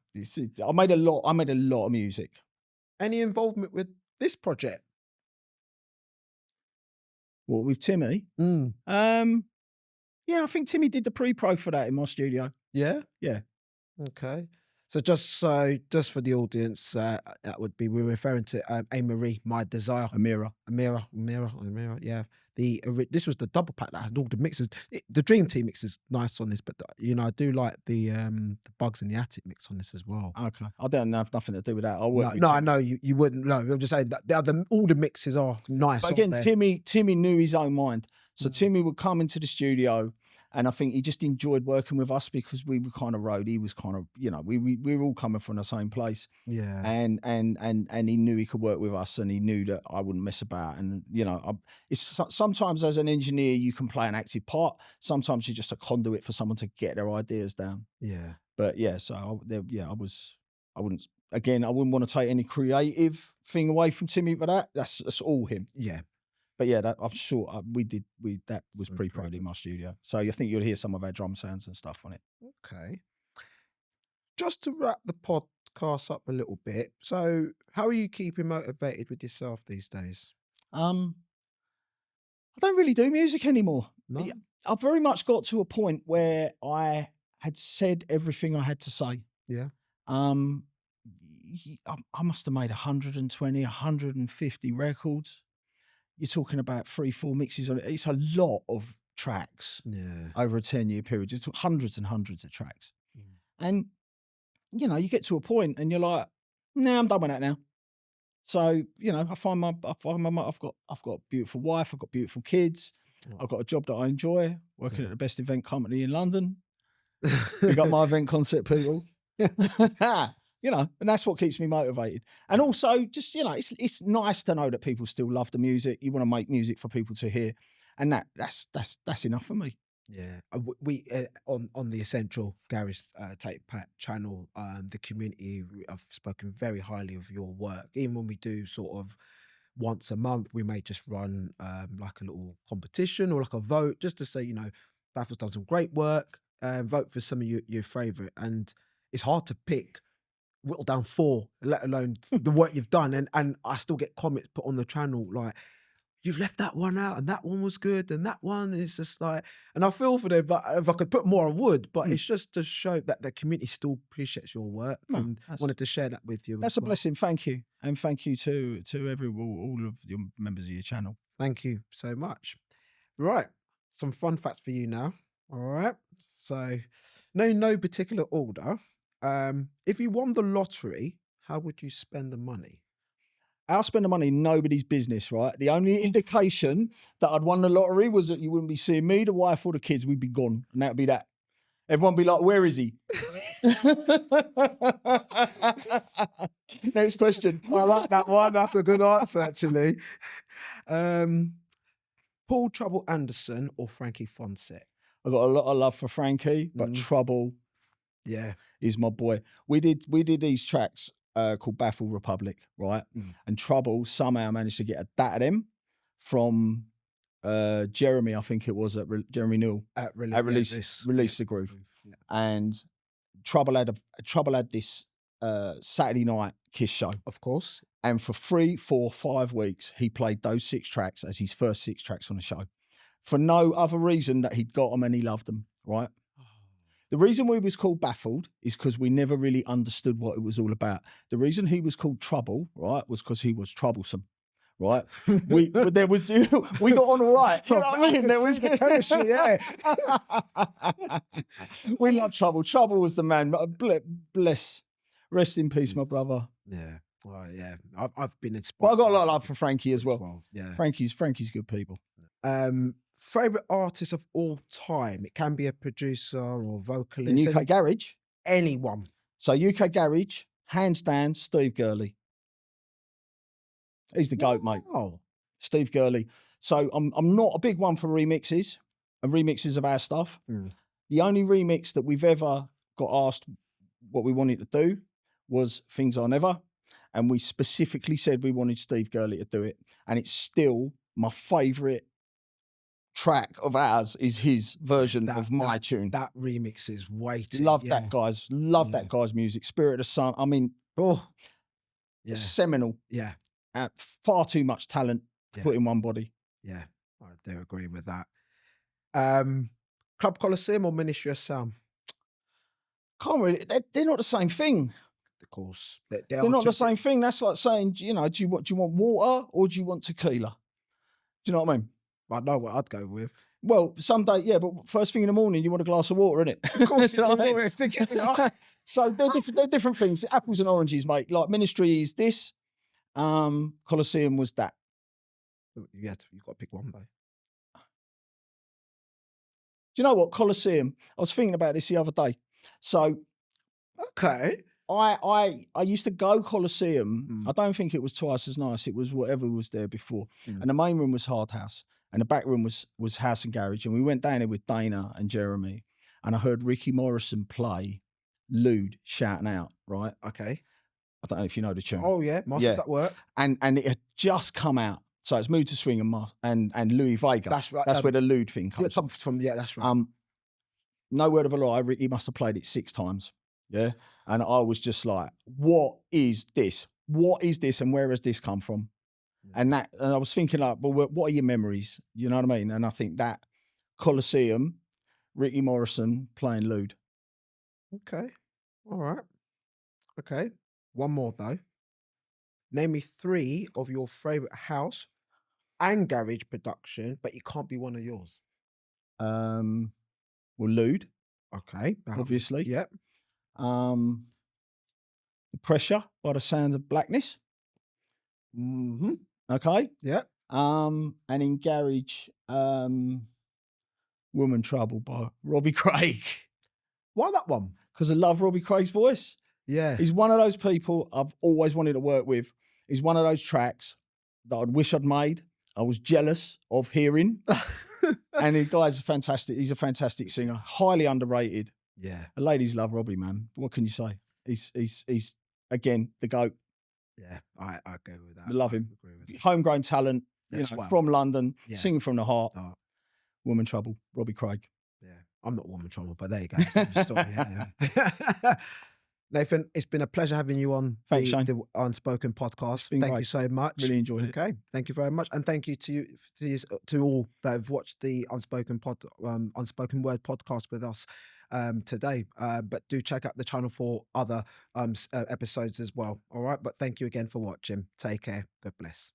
I made a lot of music. Any involvement with this project? What, with Timmy? Yeah, I think Timmy did the pre-pro for that in my studio. Yeah? Yeah. Okay. So just for the audience, that would be, we're referring to A-Marie, My Desire. Amira. Yeah. This was the double pack that had all the mixes. The Dream Team mix is nice on this, but you know, I do like the Bugs in the Attic mix on this as well. Okay. I don't have nothing to do with that. I know you wouldn't. No, I'm just saying that all the mixes are nice. But again, Timmy knew his own mind. So Timmy would come into the studio, and I think he just enjoyed working with us because we were kind of road. He was kind of, you know, we were all coming from the same place. Yeah. And he knew he could work with us, and he knew that I wouldn't mess about. And you know, sometimes as an engineer you can play an active part. Sometimes you're just a conduit for someone to get their ideas down. Yeah. But yeah, so I wouldn't want to take any creative thing away from Timmy, but that's all him. Yeah. But yeah, I'm sure that was pre-prod in my studio. So I think you'll hear some of our drum sounds and stuff on it. Okay. Just to wrap the podcast up a little bit. So how are you keeping motivated with yourself these days? I don't really do music anymore. No? I've very much got to a point where I had said everything I had to say. Yeah. I must have made 120, 150 records. You're talking about 3-4 mixes on it. It's a lot of tracks over a 10-year period. Just hundreds and hundreds of tracks. And, you know, you get to a point and you're like, nah, I'm done with that now. So, you know, I've got a beautiful wife, I've got beautiful kids, I've got a job that I enjoy, working at the best event company in London. We got my event concept people. You know, and that's what keeps me motivated. And also, just, you know, it's nice to know that people still love the music. You want to make music for people to hear, and that's enough for me. Yeah, we on the Essential Garage Tape Pack channel, the community, I've spoken very highly of your work. Even when we do sort of once a month, we may just run like a little competition or like a vote, just to say, you know, Baffled's done some great work. Vote for some of your favourite, and it's hard to pick. Whittle down 4, let alone the work you've done, and I still get comments put on the channel like, you've left that one out and that one was good and that one is just like, and I feel for them, but if I could put more I would, but it's just to show that the community still appreciates your work and wanted to share that with you. That's a blessing. Thank you. And thank you to all of your members of your channel. Thank you so much. Right, some fun facts for you now. All right, so no particular order. If you won the lottery, how would you spend the money? I'll spend the money, nobody's business, right? The only indication that I'd won the lottery was that you wouldn't be seeing me, the wife, or the kids. We'd be gone, and that'd be that. Everyone would be like, where is he? Next question. I like that one. That's a good answer, actually. Paul Trouble Anderson or Frankie Fonsett? I got a lot of love for Frankie, but Trouble Yeah. is my boy. We did these tracks called Baffled Republic, right? And Trouble somehow managed to get a dat of them from Jeremy, I think it was, Jeremy Newell Release the Groove. Yeah. And Trouble had this Saturday night Kiss show, Of course. and for 3, 4, 5 weeks he played those 6 tracks as his first 6 tracks on the show, for no other reason that he'd got them and he loved them, right? The reason we was called Baffled is because we never really understood what it was all about. The reason he was called Trouble, right, was because he was troublesome, right? We got on all right. You know what I mean? There was the chemistry, yeah. We love Trouble. Trouble was the man. Bless. Rest in peace, my brother. Yeah. Well, yeah. I've been inspired. But I got a lot of love for Frankie as well. Yeah. Frankie's good people. Favorite artist of all time? It can be a producer or vocalist. In UK Garage? Anyone. So UK Garage, hands down, Steve Gurley. He's the GOAT, mate. Oh, Steve Gurley. So I'm not a big one for remixes and remixes of our stuff. The only remix that we've ever got asked what we wanted to do was Things I Never. And we specifically said we wanted Steve Gurley to do it. And it's still my favourite track of ours is his version of my tune. That remix is weighty. Love that guy's music. Spirit of the Sun. I mean, it's seminal. Yeah. Far too much talent to put in one body. Yeah, I do agree with that. Club Coliseum or Ministry of Sound? Can't really. They're not the same thing. Of course, they're not the same thing. That's like saying, do you want water or do you want tequila? Do you know what I mean? I know what I'd go with. Well, someday, yeah, but first thing in the morning, you want a glass of water, innit? Of course, you know. So they're different things. Apples and oranges, mate. Like Ministry is this. Coliseum was that. You've got to pick one, though. Do you know what? Coliseum. I was thinking about this the other day. So, okay. I used to go Coliseum. I don't think it was twice as nice. It was whatever was there before. And the main room was Hard House. And the back room was House and Garage. And we went down there with Dana and Jeremy. And I heard Ricky Morrison play Lude shouting out, right? Okay. I don't know if you know the tune. Oh, yeah. Masters at Work. And it had just come out. So it's Mood to Swing and Louis Vega. That's right. That's where the Lude thing comes from. Yeah, that's right. No word of a lie, Ricky must have played it 6 times. Yeah. And I was just like, what is this? What is this? And where has this come from? And I was thinking like, well, what are your memories? You know what I mean? And I think that Coliseum, Ricky Morrison playing Lude. Okay. All right. Okay. One more though. Name me 3 of your favourite house and garage production, but it can't be one of yours. Well, Lude. Okay. Obviously. Yep. Pressure by the Sounds of Blackness. Mm-hmm. Okay. Yeah. And in garage, Woman Trouble by Robbie Craig. Why that one? Because I love Robbie Craig's voice. Yeah. He's one of those people I've always wanted to work with. He's one of those tracks that I'd wish I'd made. I was jealous of hearing. And the guy's fantastic. He's a fantastic singer. Highly underrated. Yeah. The ladies love Robbie, man. What can you say? He's again, the GOAT. Yeah, I agree with that. I love him. Agree with Homegrown talent, from London, singing from the heart. Oh. Woman Trouble, Robbie Craig. Yeah, I'm not Woman Trouble, but there you go. Yeah. Nathan, it's been a pleasure having you on the Unspoken Podcast. Thank you so much. Really enjoyed it. Okay, thank you very much, and thank you to all that have watched the Unspoken Word Podcast with us today. But do check out the channel for other episodes as well. All right, but thank you again for watching. Take care. God bless.